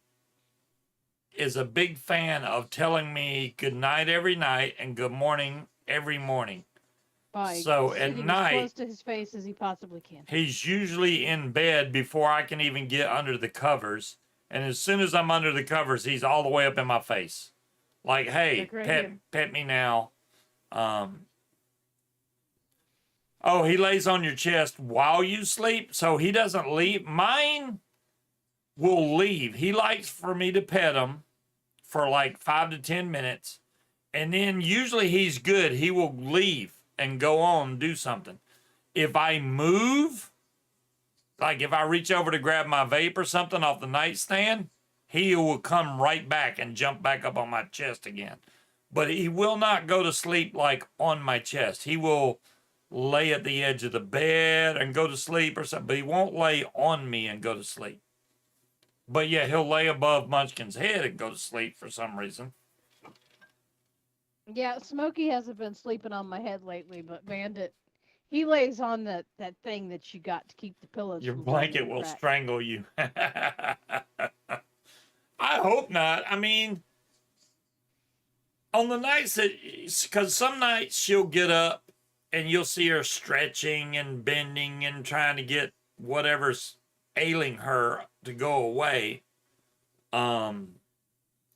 is a big fan of telling me good night every night and good morning every morning. By So at sitting night, as close to his face as he possibly can. he's usually in bed before I can even get under the covers. And as soon as I'm under the covers, he's all the way up in my face. Like, hey, pet me now. Oh, he lays on your chest while you sleep, so he doesn't leave. Mine will leave. He likes for me to pet him for like 5 to 10 minutes. And then usually he's good. He will leave and go on and do something. If I move, like if I reach over to grab my vape or something off the nightstand, he will come right back and jump back up on my chest again. But he will not go to sleep like on my chest. He will lay at the edge of the bed and go to sleep or something, but he won't lay on me and go to sleep. But yeah, he'll lay above Munchkin's head and go to sleep for some reason. Yeah, Smokey hasn't been sleeping on my head lately, but Bandit, he lays on that thing that you got to keep the pillows. Your from blanket falling will crack. strangle you. I hope not. I mean, on the nights that, because some nights she'll get up and you'll see her stretching and bending and trying to get whatever's ailing her to go away.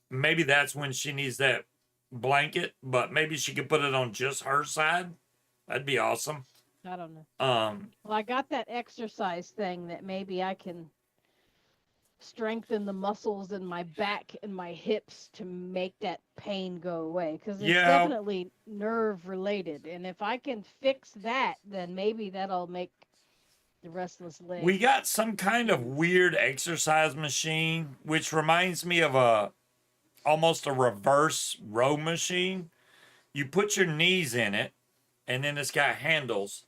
Maybe that's when she needs that blanket, but maybe she could put it on just her side. That'd be awesome. I don't know. Um, Well, I got that exercise thing that maybe I can strengthen the muscles in my back and my hips to make that pain go away because it's yeah, definitely nerve related. And if I can fix that, then maybe that'll make the restless leg we got some kind of move. weird exercise machine, which reminds me of a almost a reverse row machine. You put your knees in it, and then it's got handles,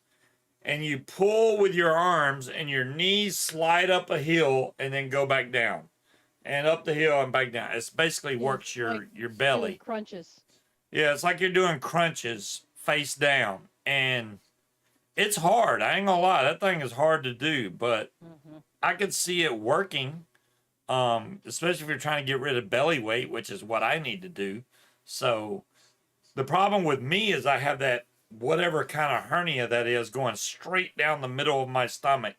and you pull with your arms, and your knees slide up a hill and then go back down, and up the hill and back down. It's basically Yeah, works like your doing belly. crunches. Yeah, it's like you're doing crunches face down, and it's hard. I ain't gonna lie, that thing is hard to do, but Hmm. I could see it working. Especially if you're trying to get rid of belly weight, which is what I need to do. So the problem with me is I have that whatever kind of hernia that is going straight down the middle of my stomach.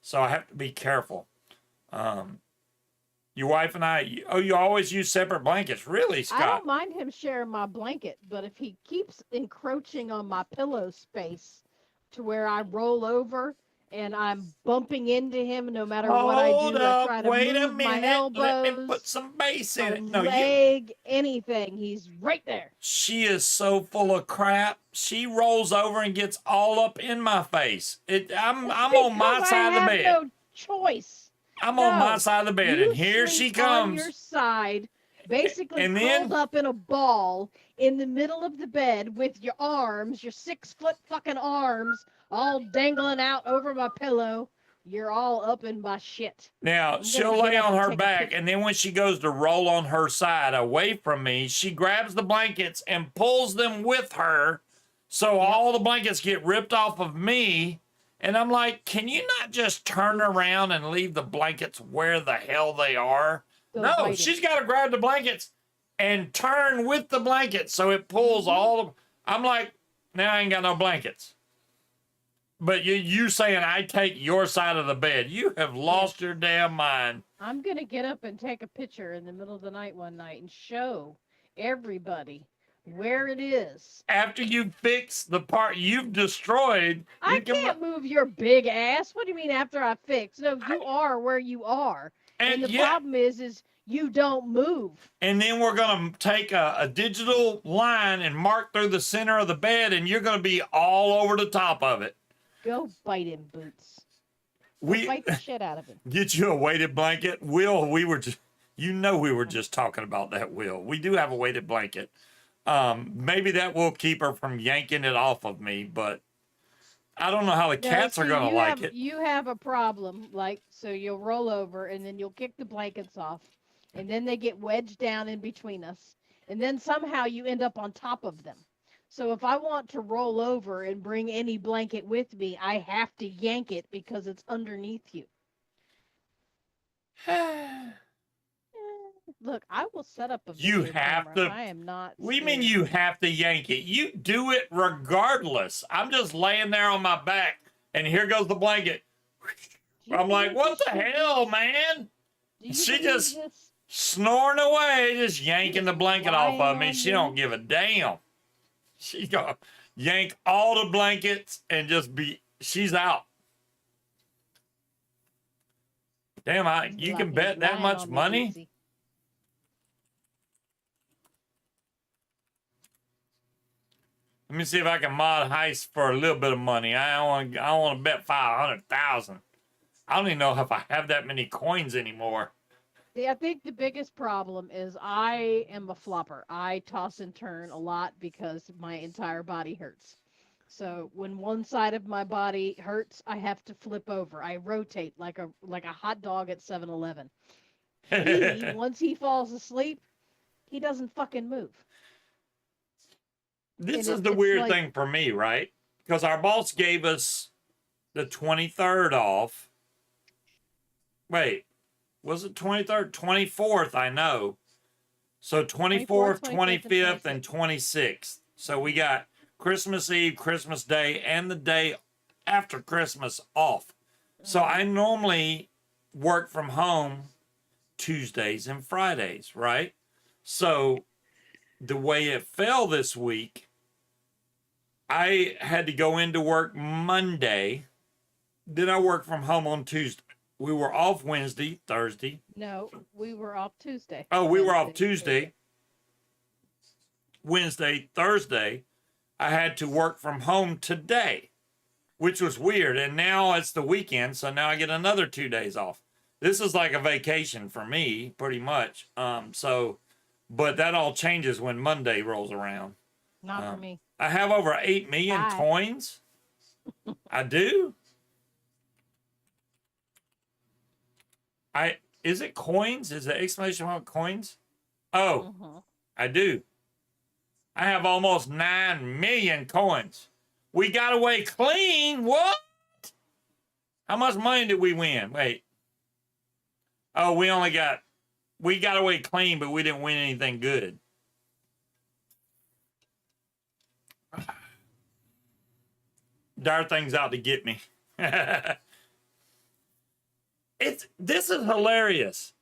So I have to be careful. Um, your wife and I, oh, you always use separate blankets. Really, I Scott? don't mind him sharing my blanket, but if he keeps encroaching on my pillow space to where I roll over and I'm bumping into him no matter what I Hold do, I up. try to Wait a move my minute. Let me put elbows, some bass in my it. No, you. leg, anything, he's right there. She is so full of crap. She rolls over and gets all up in my face. It's I'm on because my I side of the have bed. no choice. I'm on my No, side of the bed, and you here sleep she on your comes. side, basically And curled then, up in a ball in the middle of the bed with your arms, your 6 foot fucking arms, all dangling out over my pillow. You're all up in my shit. now I'm gonna she'll get lay up on and her take a back, picture. and then when she goes to roll on her side away from me, she grabs the blankets and pulls them with her. So Yep. all the blankets get ripped off of me. And I'm like, can you not just turn Boots. around and leave the blankets where the hell they are? Go No, bite him. she's got to grab the blankets and turn with the blankets so it pulls Hmm. all of. I'm like, now I ain't got no blankets. But you saying I take your side of the bed? You have lost Yes. your damn mind. I'm gonna get up and take a picture in the middle of the night one night and show everybody where it is. After you fix the part you've destroyed, I you can. can't move your big ass. What do you mean after I fix? No, you are where you are. And And the yeah, problem is you don't move. and then we're gonna take a digital line and mark through the center of the bed, and you're gonna be all over the top of it. Go bite him, Boots. Go We bite the shit out of him. get you a weighted blanket, Will. We were just, we were just talking about that, Will. We do have a weighted blanket. Maybe that will keep her from yanking it off of me, but I don't know how the No, cats are see, gonna like it. you have a problem. Like, so you'll roll over and then you'll kick the blankets off, and then they get wedged down in between us, and then somehow you end up on top of them. So if I want to roll over and bring any blanket with me, I have to yank it because it's underneath you. Look, I will set up a You video have camera. to. I am not We mean scared. you have to yank it. You do it regardless. I'm just laying there on my back, and here goes the blanket. Do you I'm like, believe what this the shit, hell, Boots? man? Do you She believe just this? snoring away, just You yanking just the blanket off lying of me. on She me? don't give a damn. She gonna yank all the blankets and just be. She's out. Damn, you can He's bet that lying much on me, money. Bootsy. Let me see if I can mod heist for a little bit of money. I want to bet 500,000. I don't even know if I have that many coins anymore. See, I think the biggest problem is I am a flopper. I toss and turn a lot because my entire body hurts. So when one side of my body hurts, I have to flip over. I rotate like a hot dog at 7-Eleven. He, once he falls asleep, he doesn't fucking move. This And is the it's weird like, thing for me, right? Because our boss gave us the 23rd off. Wait, was it 23rd? 24th, I know. So 24th, 24th, 25th, and 25th, and 26th. 26th. So we got Christmas Eve, Christmas Day, and the day after Christmas off. So I Mhm. normally work from home Tuesdays and Fridays, right? So the way it fell this week, I had to go into work Monday. Then I worked from home on Tuesday. We were off Wednesday, Thursday. No, we were off Tuesday. Oh, we were off Wednesday, Tuesday, Wednesday, Thursday. I had to work from home today, which was weird. And now it's the weekend, so now I get another 2 days off. This is like a vacation for me, pretty much. But that all changes when Monday rolls around. Not for me. I have over 8 million Bye. coins. I do. Is it coins? Is it exclamation mark coins? Oh, I do. I have almost 9 million coins. We got away clean. What? How much money did we win? Wait. Oh, we got away clean, but we didn't win anything good. Dire thing's out to get me. This is hilarious.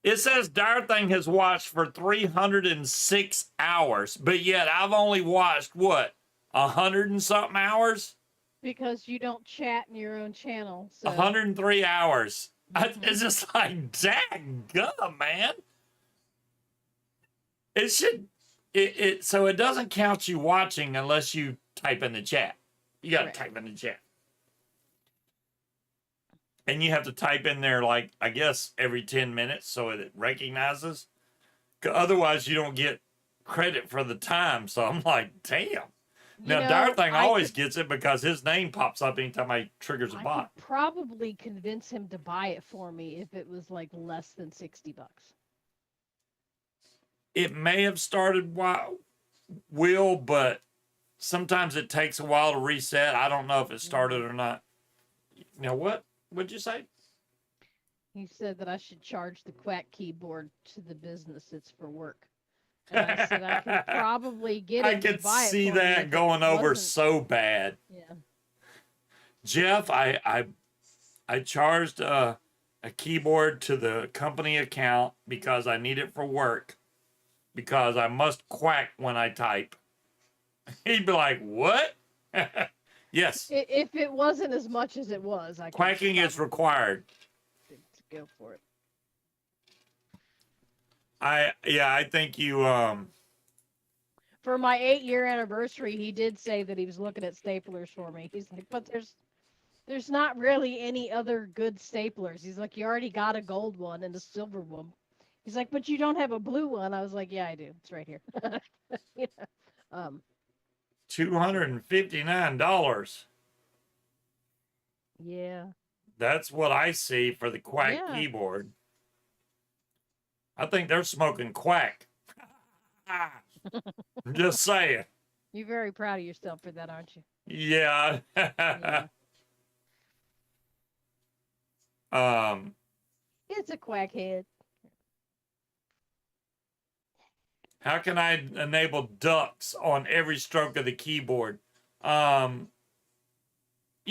It says Dire Thing has watched for 306 hours, but yet I've only watched what, 100 and something hours? Because you don't chat in your own channel. So. 103 hours. It's just like, daggum, man. It should, so it doesn't count you watching unless you type in the chat. You got to type in the chat. And you have to type in there, like, I guess, every 10 minutes so it recognizes. Otherwise, you don't get credit for the time. So I'm like, damn. Now, Dire Thing always gets it because his name pops up anytime I triggers a bot. I could probably convince him to buy it for me if it was like less than $60. It may have started Will, but sometimes it takes a while to reset. I don't know if it started or not. Now, what? What'd you say? He said that I should charge the Quack keyboard to the business. It's for work. And I said I could probably get it. I could see that going over so bad. Yeah. Jeff, I charged a keyboard to the company account because I need it for work. Because I must quack when I type. He'd be like, what? Yes. If it wasn't as much as it was, quacking is required. To go for it. I think you for my 8-year anniversary, he did say that he was looking at staplers for me. He's like, but there's not really any other good staplers. He's like, you already got a gold one and a silver one. He's like, but you don't have a blue one. I was like, yeah, I do. It's right here. You know, $259. Yeah. That's what I see for the Quack keyboard. I think they're smoking quack. I'm just saying. You're very proud of yourself for that, aren't you? Yeah. It's a quack head. How can I enable ducks on every stroke of the keyboard? You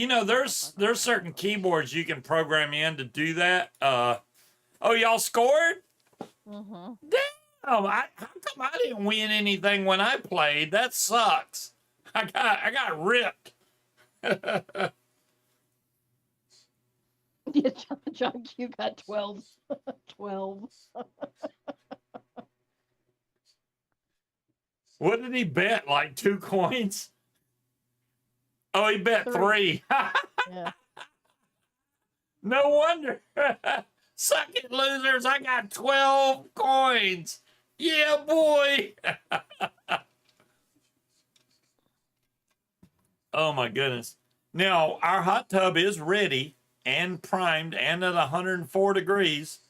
know, there's certain keyboards you can program in to do that. Oh, y'all scored? Mm-hmm. Damn! How come I didn't win anything when I played? That sucks. I got ripped. Yeah, John Q got 12. 12. What did he bet? Like 2 coins? Oh, he bet 3. Yeah. No wonder. Suck it, losers. I got 12 coins. Yeah, boy. Oh, my goodness. Now, our hot tub is ready and primed and at 104 degrees.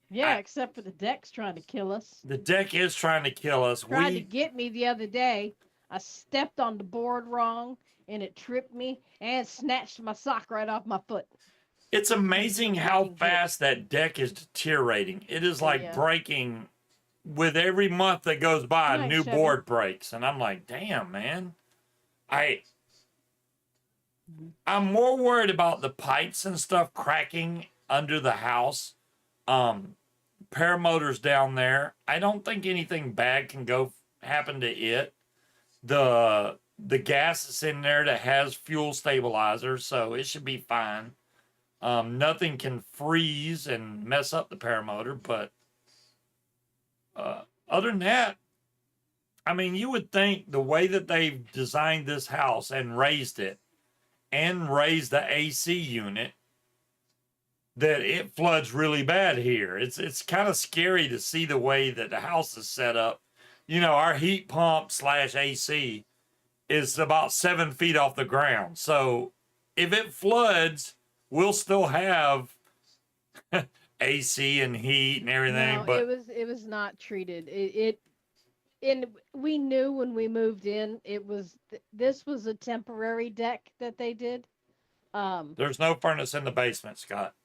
Yeah, except for the deck's trying to kill us. The deck is trying to kill us. Tried to get me the other day. I stepped on the board wrong, and it tripped me and snatched my sock right off my foot. It's amazing how fast that deck is deteriorating. It is like breaking. With every month that goes by, a new board breaks. And I'm like, damn, man. I'm more worried about the pipes and stuff cracking under the house. Paramotors down there. I don't think anything bad can happen to it. The the gas is in there that has fuel stabilizer, so it should be fine. Nothing can freeze and mess up the paramotor, but other than that, I mean, you would think the way that they've designed this house and raised it and raised the AC unit that it floods really bad here. It's kind of scary to see the way that the house is set up. You know, our heat pump slash AC is about 7 feet off the ground. So if it floods, we'll still have AC and heat and everything. No, But it was not treated. It and we knew when we moved in this was a temporary deck that they did. there's no furnace in the basement, Scott.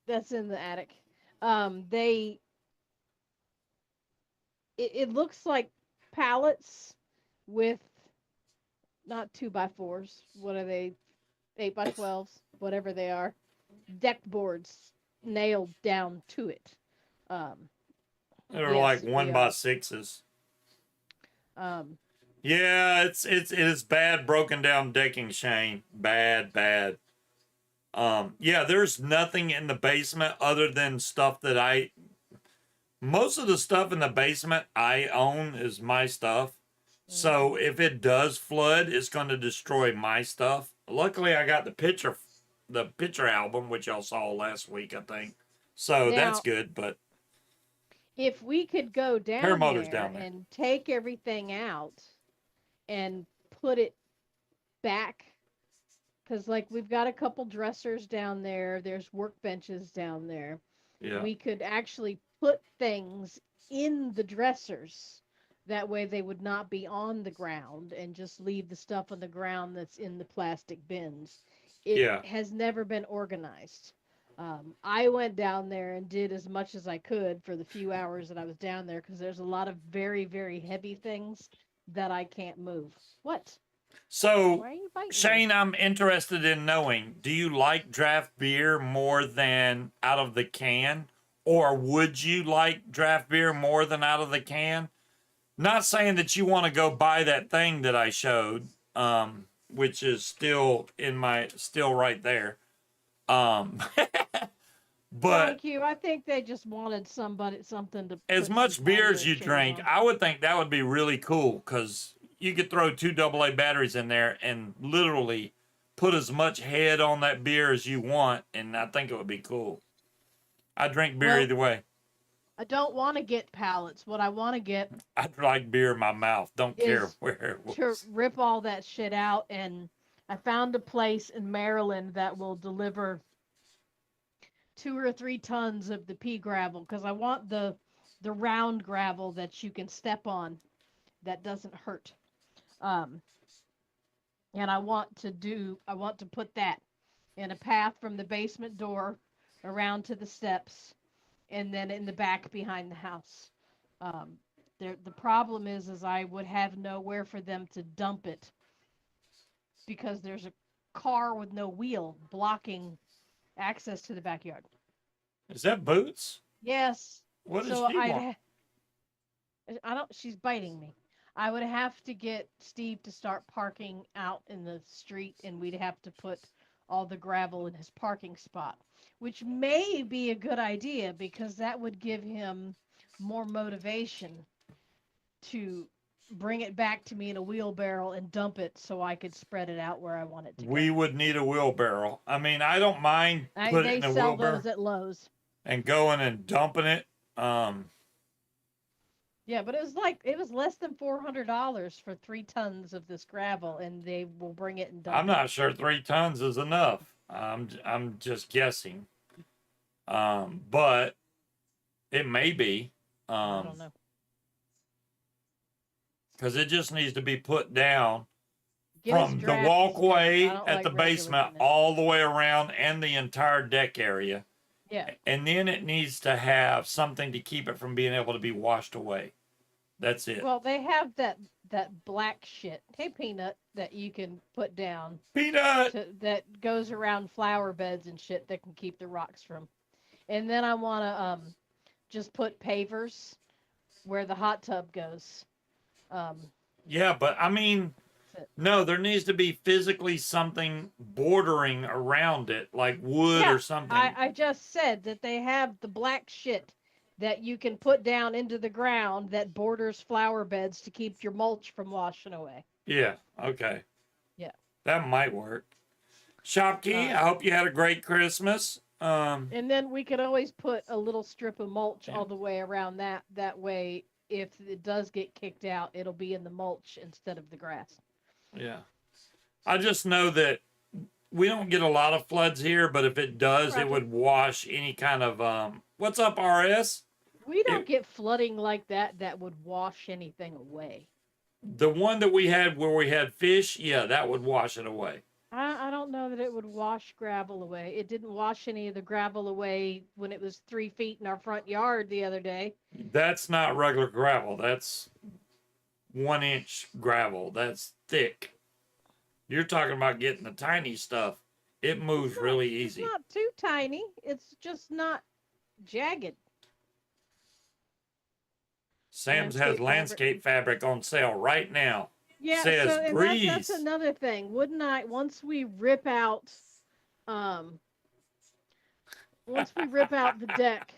That's in the attic. They it looks like pallets with not 2x4s. What are they? 8x12s, whatever they are. Deck boards nailed down to it. Um, They're like yes, one we by are. sixes. Um, Yeah, it is bad broken down decking, Shane. Bad. Yeah, there's nothing in the basement other than stuff that most of the stuff in the basement I own is my stuff. mhm. So if it does flood, it's going to destroy my stuff. Luckily, I got the picture album, which y'all saw last week, I think. So that's Now, good. But if we could go down paramotor's there down there. and take everything out and put it back, because like we've got a couple dressers down there, there's workbenches down there. Yeah, We could actually put things in the dressers. That way they would not be on the ground and just leave the stuff on the ground that's in the plastic bins. It yeah. has never been organized. I went down there and did as much as I could for the few hours that I was down there because there's a lot of very, very heavy things that I can't move. What? So Why are you biting me? Shane, I'm interested in knowing, do you like draft beer more than out of the can? Or would you like draft beer more than out of the can? Not saying that you want to go buy that thing that I showed, which is still right there. Um, but Thank you. I think they just wanted something to as put some much beer as patio you chairs drink, on. I would think that would be really cool because you could throw two AA batteries in there and literally put as much head on that beer as you want, and I think it would be cool. I drink beer Well, either way. I don't want to get pallets. What I want to get I like beer in my mouth. Don't care is where it to was. rip all that shit out. And I found a place in Maryland that will deliver 2 or 3 tons of the pea gravel because I want the round gravel that you can step on that doesn't hurt. Um, and I want to put that in a path from the basement door around to the steps and then in the back behind the house. Um, the problem is I would have nowhere for them to dump it because there's a car with no wheel blocking access to the backyard. Is that Boots? Yes, What does so she want? I don't. She's biting me. I would have to get Steve to start parking out in the street, and we'd have to put all the gravel in his parking spot, which may be a good idea because that would give him more motivation to bring it back to me in a wheelbarrow and dump it so I could spread it out where I want it to We go. would need a wheelbarrow. I mean, I don't mind putting it They in a sell wheelbarrow those at Lowe's. and going and dumping it. Yeah, but it was less than $400 for 3 tons of this gravel, and they will bring it and I'm dump it. not sure 3 tons is enough. I'm just guessing. But it may be. I don't know. Because it just needs to be put down Get us from the drafty stuff. I walkway don't at like the regular basement Guinness. all the way around and the entire deck area. Yeah. And then it needs to have something to keep it from being able to be washed away. That's it. Well, they have that black shit. Hey, peanut that you can put down Peanut! that goes around flower beds and shit that can keep the rocks from. And then I want to just put pavers where the hot tub goes. Um, Yeah, but I mean, No, there needs to be physically something bordering around it, like wood Yeah, or something. I just said that they have the black shit that you can put down into the ground that borders flower beds to keep your mulch from washing away. Yeah, okay. Yeah. That might work. Shopkey, I hope you had a great Christmas. And then we could always put a little strip of mulch Yeah. all the way around that. That way, if it does get kicked out, it'll be in the mulch instead of the grass. Yeah. I just know that we don't get a lot of floods here, but if it does, it Roger. would wash any kind of what's up, RS? We don't get flooding like that that would wash anything away. The one that we had where we had fish, yeah, that would wash it away. I don't know that it would wash gravel away. It didn't wash any of the gravel away when it was 3 feet in our front yard the other day. That's not regular gravel. That's 1-inch gravel. That's thick. You're talking about getting the tiny stuff. It moves really easy. It's not too tiny. It's just not jagged. Sam's has landscape fabric on sale right now. Yeah, Says so and breeze. that's another thing. Wouldn't I once we rip out the deck,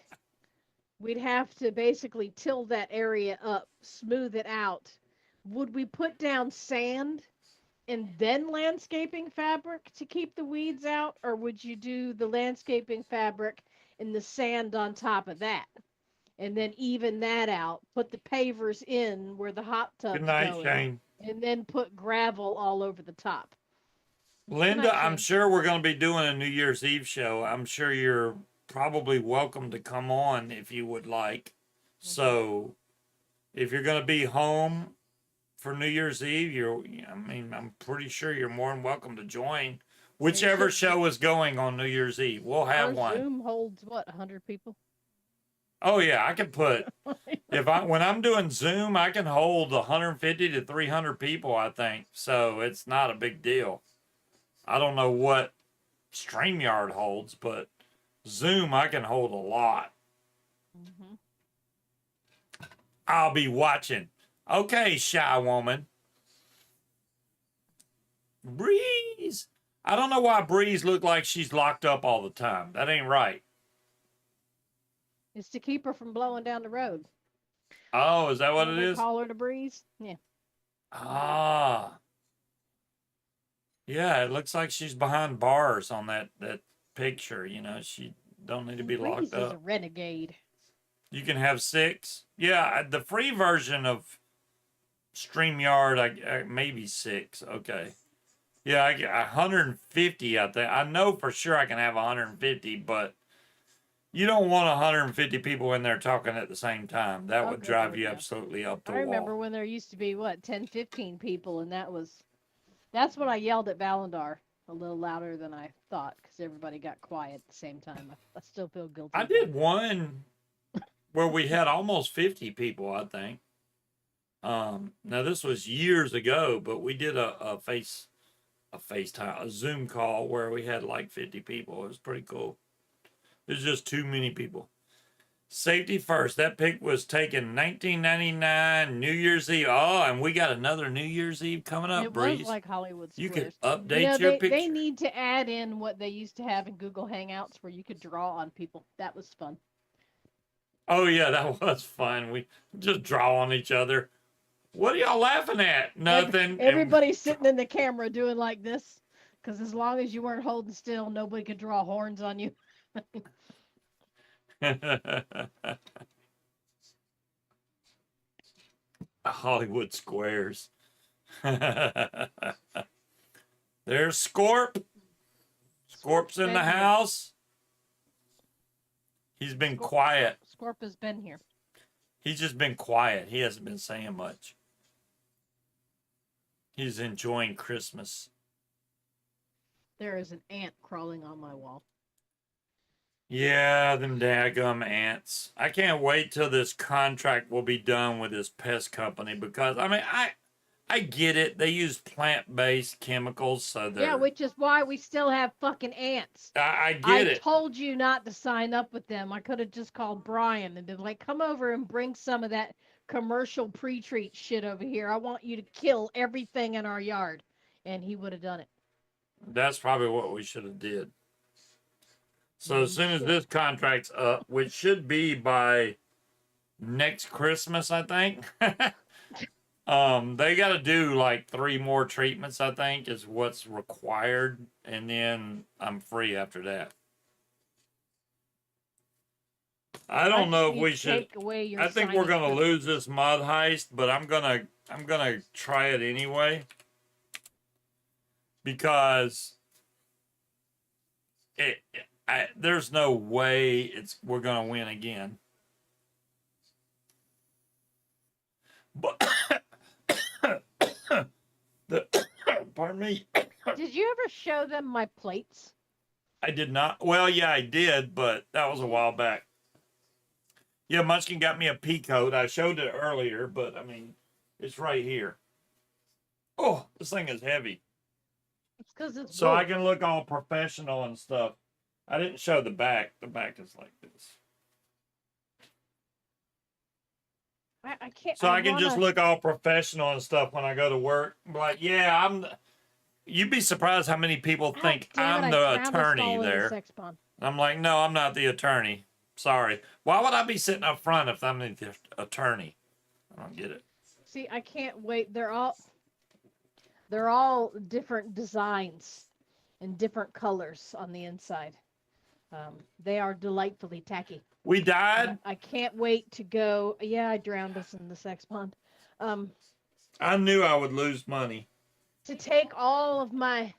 we'd have to basically till that area up, smooth it out. Would we put down sand and then landscaping fabric to keep the weeds out, or would you do the landscaping fabric and the sand on top of that? And then even that out, put the pavers in where the hot tub's Good night, going, Shane. and then put gravel all over the top. Linda, night, I'm Shane. sure we're going to be doing a New Year's Eve show. I'm sure you're probably welcome to come on if you would like. So, if you're going to be home for New Year's Eve, I'm pretty sure you're more than welcome to join whichever show is going on New Year's Eve. We'll have Our one. Zoom holds what, 100 people? Oh yeah, I can put when I'm doing Zoom, I can hold 150 to 300 people, I think. So it's not a big deal. I don't know what StreamYard holds, but Zoom I can hold a lot. Mm-hmm. I'll be watching. Okay, shy woman. Breeze. I don't know why Breeze looked like she's locked up all the time. That ain't right. It's to keep her from blowing down the road. Oh, is that what it is? Call her to breeze? Yeah. Ah. Yeah, it looks like she's behind bars on that picture. You know, she don't need to be locked Breeze is a up. renegade. You can have 6. Yeah, the free version of StreamYard, I maybe 6. Okay. Yeah, I get 150. I think I know for sure I can have 150, but you don't want 150 people in there talking at the same time. That would drive you absolutely up the wall. I remember when there used to be, 10, 15 people, and that's when I yelled at Valendar a little louder than I thought, because everybody got quiet at the same time. I still feel guilty. I did one where we had almost 50 people, I think. Now this was years ago, but we did a Zoom call where we had like 50 people. It was pretty cool. There's just too many people. Safety first. That pic was taken 1999, New Year's Eve. Oh, and we got another New Year's Eve coming up, Breeze. It was like Hollywood Squares. You could update your picture. They need to add in what they used to have in Google Hangouts where you could draw on people. That was fun. Oh, yeah, that was fun. We just draw on each other. What are y'all laughing at? Nothing. Everybody's sitting in the camera doing like this, because as long as you weren't holding still, nobody could draw horns on you. Hollywood Squares. There's Scorp. Scorp's in the house. He's been quiet. Scorp has been here. He's just been quiet. He hasn't been saying much. He's enjoying Christmas. There is an ant crawling on my wall. Yeah, them daggum ants. I can't wait till this contract will be done with this pest company, because I mean I get it. They use plant-based chemicals, so they're... Yeah, which is why we still have fucking ants. I get it. I told you not to sign up with them. I could have just called Brian and been like, come over and bring some of that commercial pre-treat shit over here. I want you to kill everything in our yard. And he would have done it. That's probably what we should have did. So as soon as Shit. this contract's up, which should be by next Christmas, I think. They got to do like 3 more treatments, I think, is what's required, and then I'm free after that. I don't know if we should. Take away your I think we're signing gonna lose privileges. this mud heist, but I'm gonna try it anyway because there's no way we're gonna win again. But pardon me. Did you ever show them my plates? I did not. Well, yeah, I did, but that was a while back. Yeah, Munchkin got me a pea coat. I showed it earlier, but I mean, it's right here. Oh, this thing is heavy. It's because it's So wool. I can look all professional and stuff. I didn't show the back. The back is like this. I can't. So I can wanna... just look all professional and stuff when I go to work. Like, yeah, you'd be surprised how many people God think damn it, I'm I the drowned us attorney all in the there. sex pond. I'm like, no, I'm not the attorney. Sorry. Why would I be sitting up front if I'm the attorney? I don't get it. See, I can't wait. They're all different designs and different colors on the inside. They are delightfully tacky. We died. I can't wait to go. Yeah, I drowned us in the sex pond. I knew I would lose money. To take all of my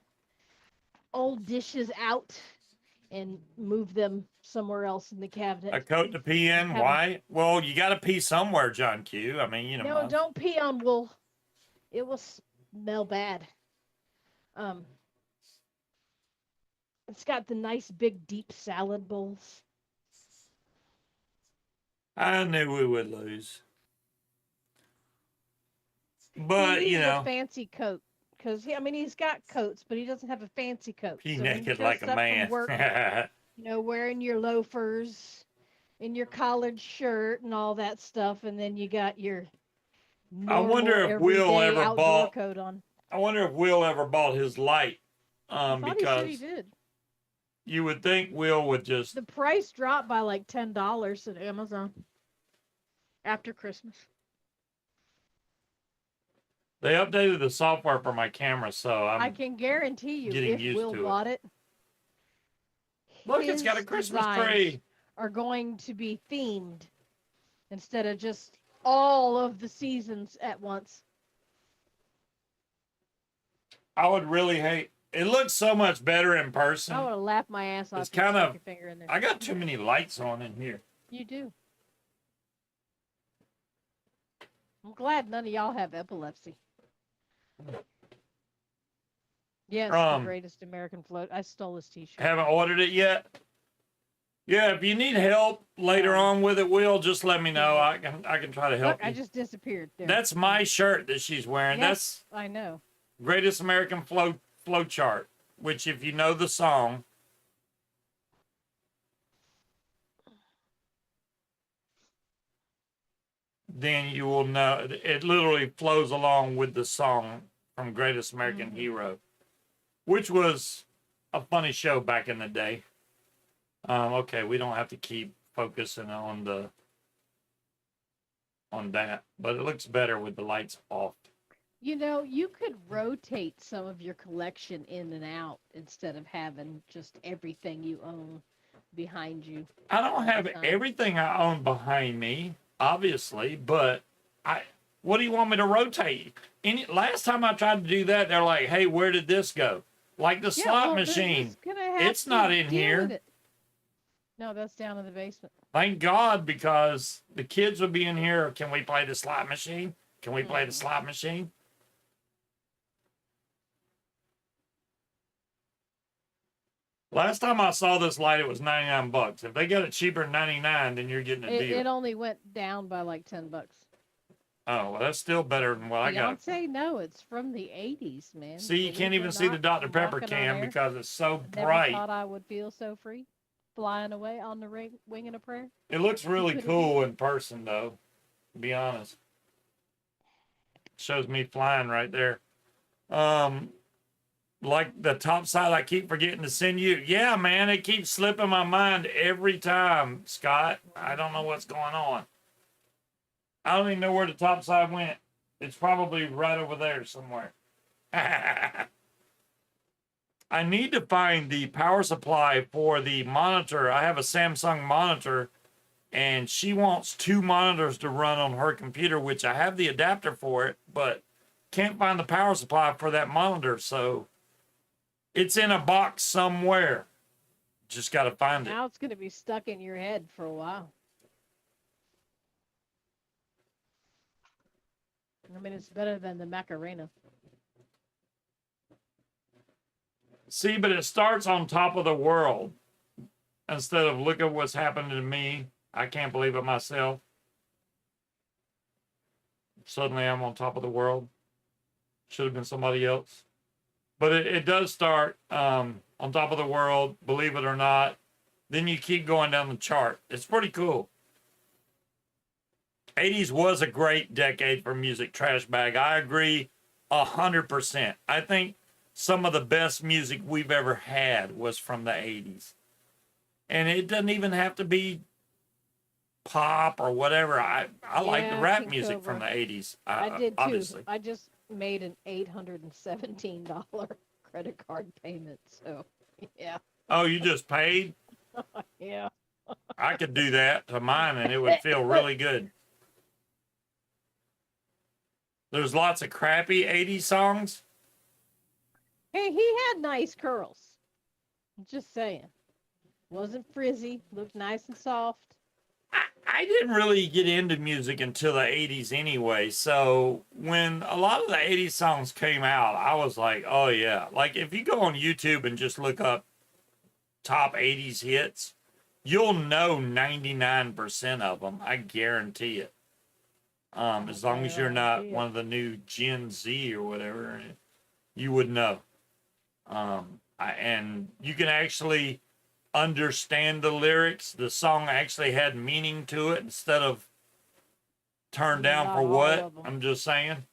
old dishes out and move them somewhere else in the cabinet. A coat to pee in. Why? Well, you got to pee somewhere, John Q. I mean, you know. No, don't pee on wool. It will smell bad. It's got the nice big deep salad bowls. I knew we would lose. But, He you needs know. a fancy coat. Because, I mean, he's got coats, but he doesn't have a fancy coat. Pee So when naked he like shows a up from man. work, you know, wearing your loafers and your collared shirt and all that stuff, and then you got your wonder if Will everyday ever outdoor bought- coat on. I wonder if Will ever bought his light. I thought Because he said he did. you would think Will would just. The price dropped by like $10 at Amazon after Christmas. They updated the software for my camera, so I I'm. can guarantee you, getting if used Will to it. bought it, Look, it's his got a Christmas designs tree. are going to be themed instead of just all of the seasons at once. I would really hate. It looks so much better in person. I would have laughed my ass off. It's if you kind stuck of- your finger in there. I got too many lights on in here. You do. I'm glad none of y'all have epilepsy. Yes, the greatest American float. I stole his T-shirt. Haven't ordered it yet. Yeah, if you need help later on with it, Will, just let me know. I can try to help Look, I you. just disappeared. There. That's my shirt that she's wearing. Yes, I know. That's Greatest American Flow Chart, which if you know the song, then you will know. It literally flows along with the song from Greatest American Hero, which was a funny show back in the day. Okay, we don't have to keep focusing on that, but it looks better with the lights off. You know, you could rotate some of your collection in and out instead of having just everything you own behind you. I don't have Okay. everything I own behind me, obviously, but what do you want me to rotate? Last time I tried to do that, they're like, "Hey, where did this go?" Like the slot machine. It's not in here. No, that's down in the basement. Thank God, because the kids would be in here. Can we play the slot machine? Can we play the slot machine? Last time I saw this light, it was $99. If they got it cheaper than $99, then you're getting a deal. It only went down by like $10. Oh, well, that's still better than what I got. Beyonce, no, it's from the 80s, man. See, you Believe can't it even or see the not, Dr. Pepper walking on can air. because it's so Never bright. thought I would feel so free, flying away on the wing of a prayer. It looks really could've cool in person, though. to be honest. Shows me flying right there. Like the top side I keep forgetting to send you. Yeah, man, it keeps slipping my mind every time, Scott. I don't know what's going on. I don't even know where the top side went. It's probably right over there somewhere. I need to find the power supply for the monitor. I have a Samsung monitor, and she wants 2 monitors to run on her computer, which I have the adapter for it, but can't find the power supply for that monitor, so it's in a box somewhere. Just got to find it. Now it's going to be stuck in your head for a while. I mean, it's better than the Macarena. See, but it starts on top of the world instead of look at what's happened to me. I can't believe it myself. Suddenly I'm on top of the world. Should have been somebody else. But it does start on top of the world, believe it or not. Then you keep going down the chart. It's pretty cool. 80s was a great decade for music, Trash Bag. I agree 100%. I think some of the best music we've ever had was from the 80s. And it doesn't even have to be pop or whatever. I like the rap music from the 80s. I did too. Obviously. I just made an $817 credit card payment. So, yeah. Oh, you just paid? Yeah. I could do that to mine and it would feel really good. There's lots of crappy 80s songs. Hey, he had nice curls. I'm just saying. Wasn't frizzy. Looked nice and soft. I didn't really get into music until the 80s anyway. So when a lot of the 80s songs came out, I was like, oh yeah. Like if you go on YouTube and just look up top 80s hits, you'll know 99% of them. I guarantee it. As long as you're not one of the new Gen Z or whatever, you would know. And you can actually understand the lyrics. The song actually had meaning to it instead of turned down for what. I'm just saying.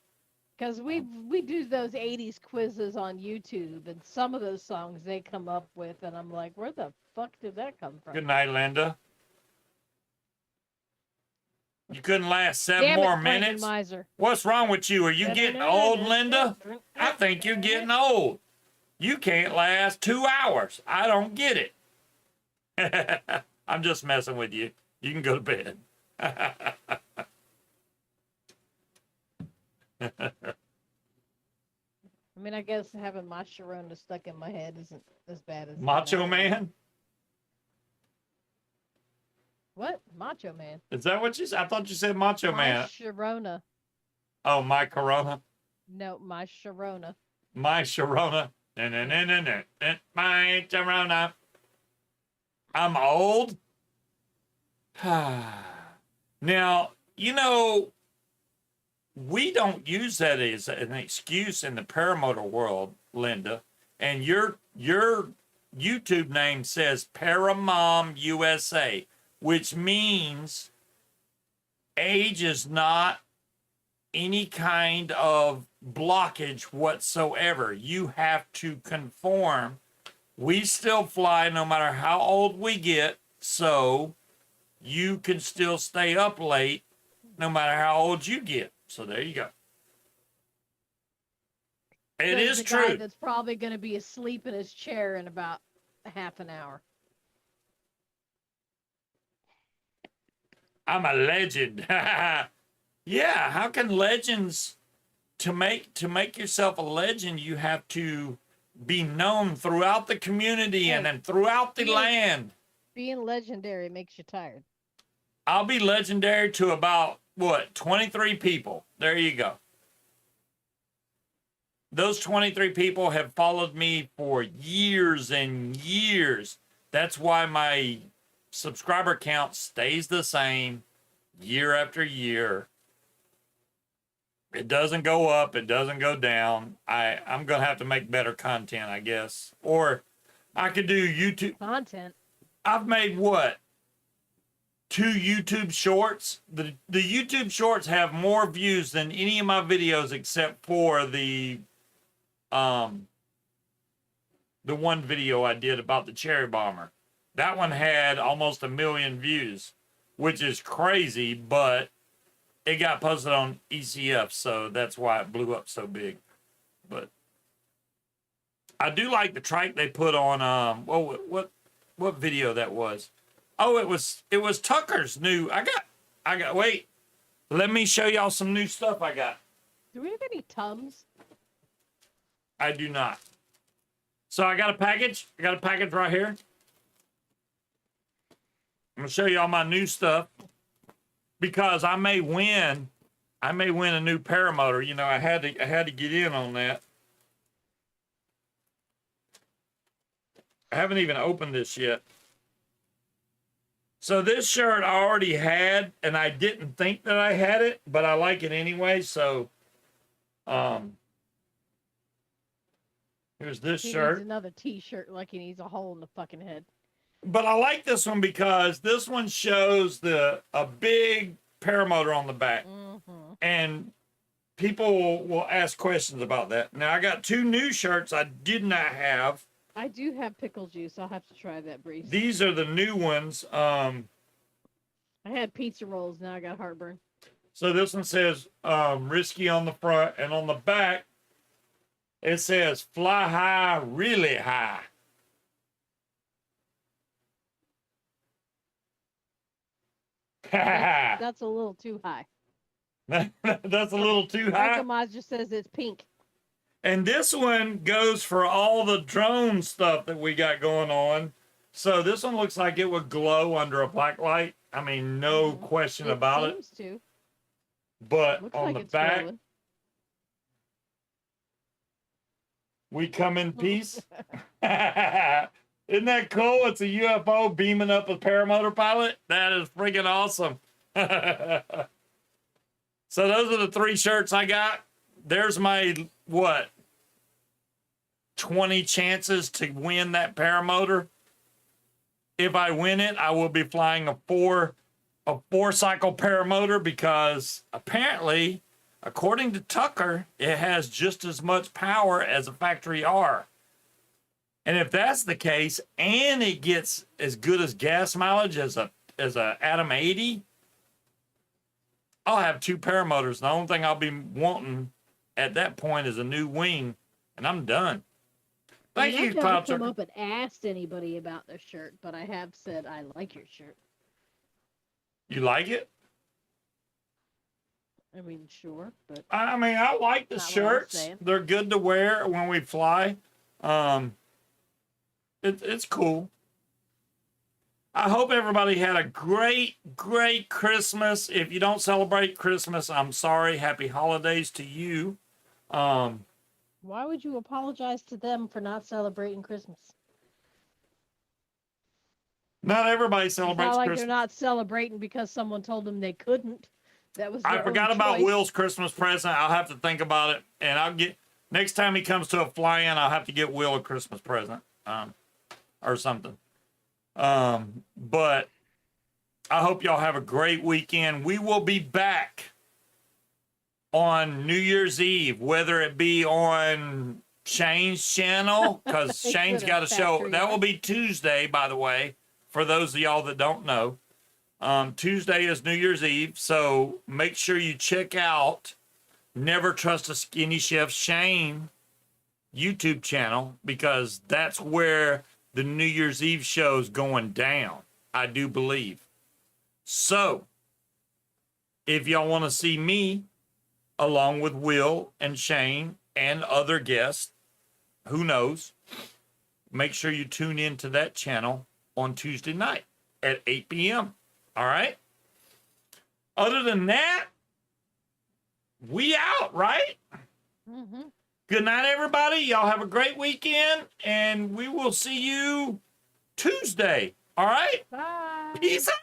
Because we do those 80s quizzes on YouTube, and some of those songs they come up with, and I'm like, where the fuck did that come from? Good night, Linda. You couldn't last 7 more minutes? Miser. What's wrong with you? Are you getting old, Linda? I think you're getting old. You can't last 2 hours. I don't get it. I'm just messing with you. You can go to bed. I mean, I guess having my Sharona stuck in my head isn't as bad as Macho Man? What? Macho Man? Is that what you said? I thought you said Macho Man. My Sharona. Oh, my Corona? No, my Sharona. My Sharona. My Sharona. I'm old. Now, you know, we don't use that as an excuse in the paramotor world, Linda. And your YouTube name says Paramom USA, which means age is not any kind of blockage whatsoever. You have to conform. We still fly no matter how old we get, so you can still stay up late no matter how old you get. So there you go. It is true. Guy that's probably going to be asleep in his chair in about half an hour. I'm a legend. Yeah, how can legends to make yourself a legend, you have to be known throughout the community and then throughout the land. Being legendary makes you tired. I'll be legendary to about, 23 people. There you go. Those 23 people have followed me for years and years. That's why my subscriber count stays the same year after year. It doesn't go up. It doesn't go down. I'm going to have to make better content, I guess. Or I could do YouTube. Content? I've made 2 YouTube shorts. The YouTube shorts have more views than any of my videos except for the one video I did about the cherry bomber. That one had almost 1 million views, which is crazy, but it got posted on ECF, so that's why it blew up so big. But I do like the trike they put on what video that was. Oh, it was Tucker's new. I got wait. Let me show y'all some new stuff I got. Do we have any Tums? I do not. So I got a package. I got a package right here. I'm gonna show you all my new stuff because I may win a new paramotor. You know, I had to get in on that. I haven't even opened this yet. So this shirt I already had, and I didn't think that I had it, but I like it anyway. So, here's this shirt. Needs another T-shirt like he needs a hole in the fucking head. But I like this one because this one shows a big paramotor on the back. Mm-hmm. And people will ask questions about that. Now, I got 2 new shirts I did not have. I do have pickle juice. I'll have to try that, Breeze. These are the new ones. I had pizza rolls. Now I got heartburn. So this one says risky on the front, and on the back, it says fly high, really high. That's a little too high. That's a little too high. Randomizer just says it's pink. And this one goes for all the drone stuff that we got going on. So this one looks like it would glow under a black light. I mean, no question about it. Seems to. But Looks on like the it's back, glowing. we come in peace. Isn't that cool? It's a UFO beaming up a paramotor pilot. That is freaking awesome. So those are the 3 shirts I got. There's my, 20 chances to win that paramotor. If I win it, I will be flying a 4-cycle paramotor because apparently, according to Tucker, it has just as much power as a factory R. And if that's the case, and it gets as good as gas mileage as a Atom 80, I'll have 2 paramotors. The only thing I'll be wanting at that point is a new wing, and I'm done. Thank you, I've never Cloud come Tucker. up and asked anybody about their shirt, but I have said I like your shirt. You like it? I mean, sure, but I mean, I like the Not what I was shirts. saying. They're good to wear when we fly. It's cool. I hope everybody had a great Christmas. If you don't celebrate Christmas, I'm sorry. Happy holidays to you. why would you apologize to them for not celebrating Christmas? Not everybody It's celebrates not like Christmas. they're not celebrating because someone told them they couldn't. That was their I forgot own about choice. Will's Christmas present. I'll have to think about it, and I'll get next time he comes to a fly-in. I'll have to get Will a Christmas present, or something. But I hope y'all have a great weekend. We will be back on New Year's Eve, whether it be on Shane's channel, because Shane's got a show. Factory That will Art. be Tuesday, by the way, for those of y'all that don't know. Tuesday is New Year's Eve, so make sure you check out Never Trust a Skinny Chef Shane YouTube channel, because that's where the New Year's Eve show's going down, I do believe. So, if y'all want to see me, along with Will and Shane and other guests, who knows, make sure you tune in to that channel on Tuesday night at 8 p.m. All right? Other than that, we out, right? Mm-hmm. Good night, everybody. Y'all have a great weekend, and we will see you Tuesday. All right? Bye. Peace out.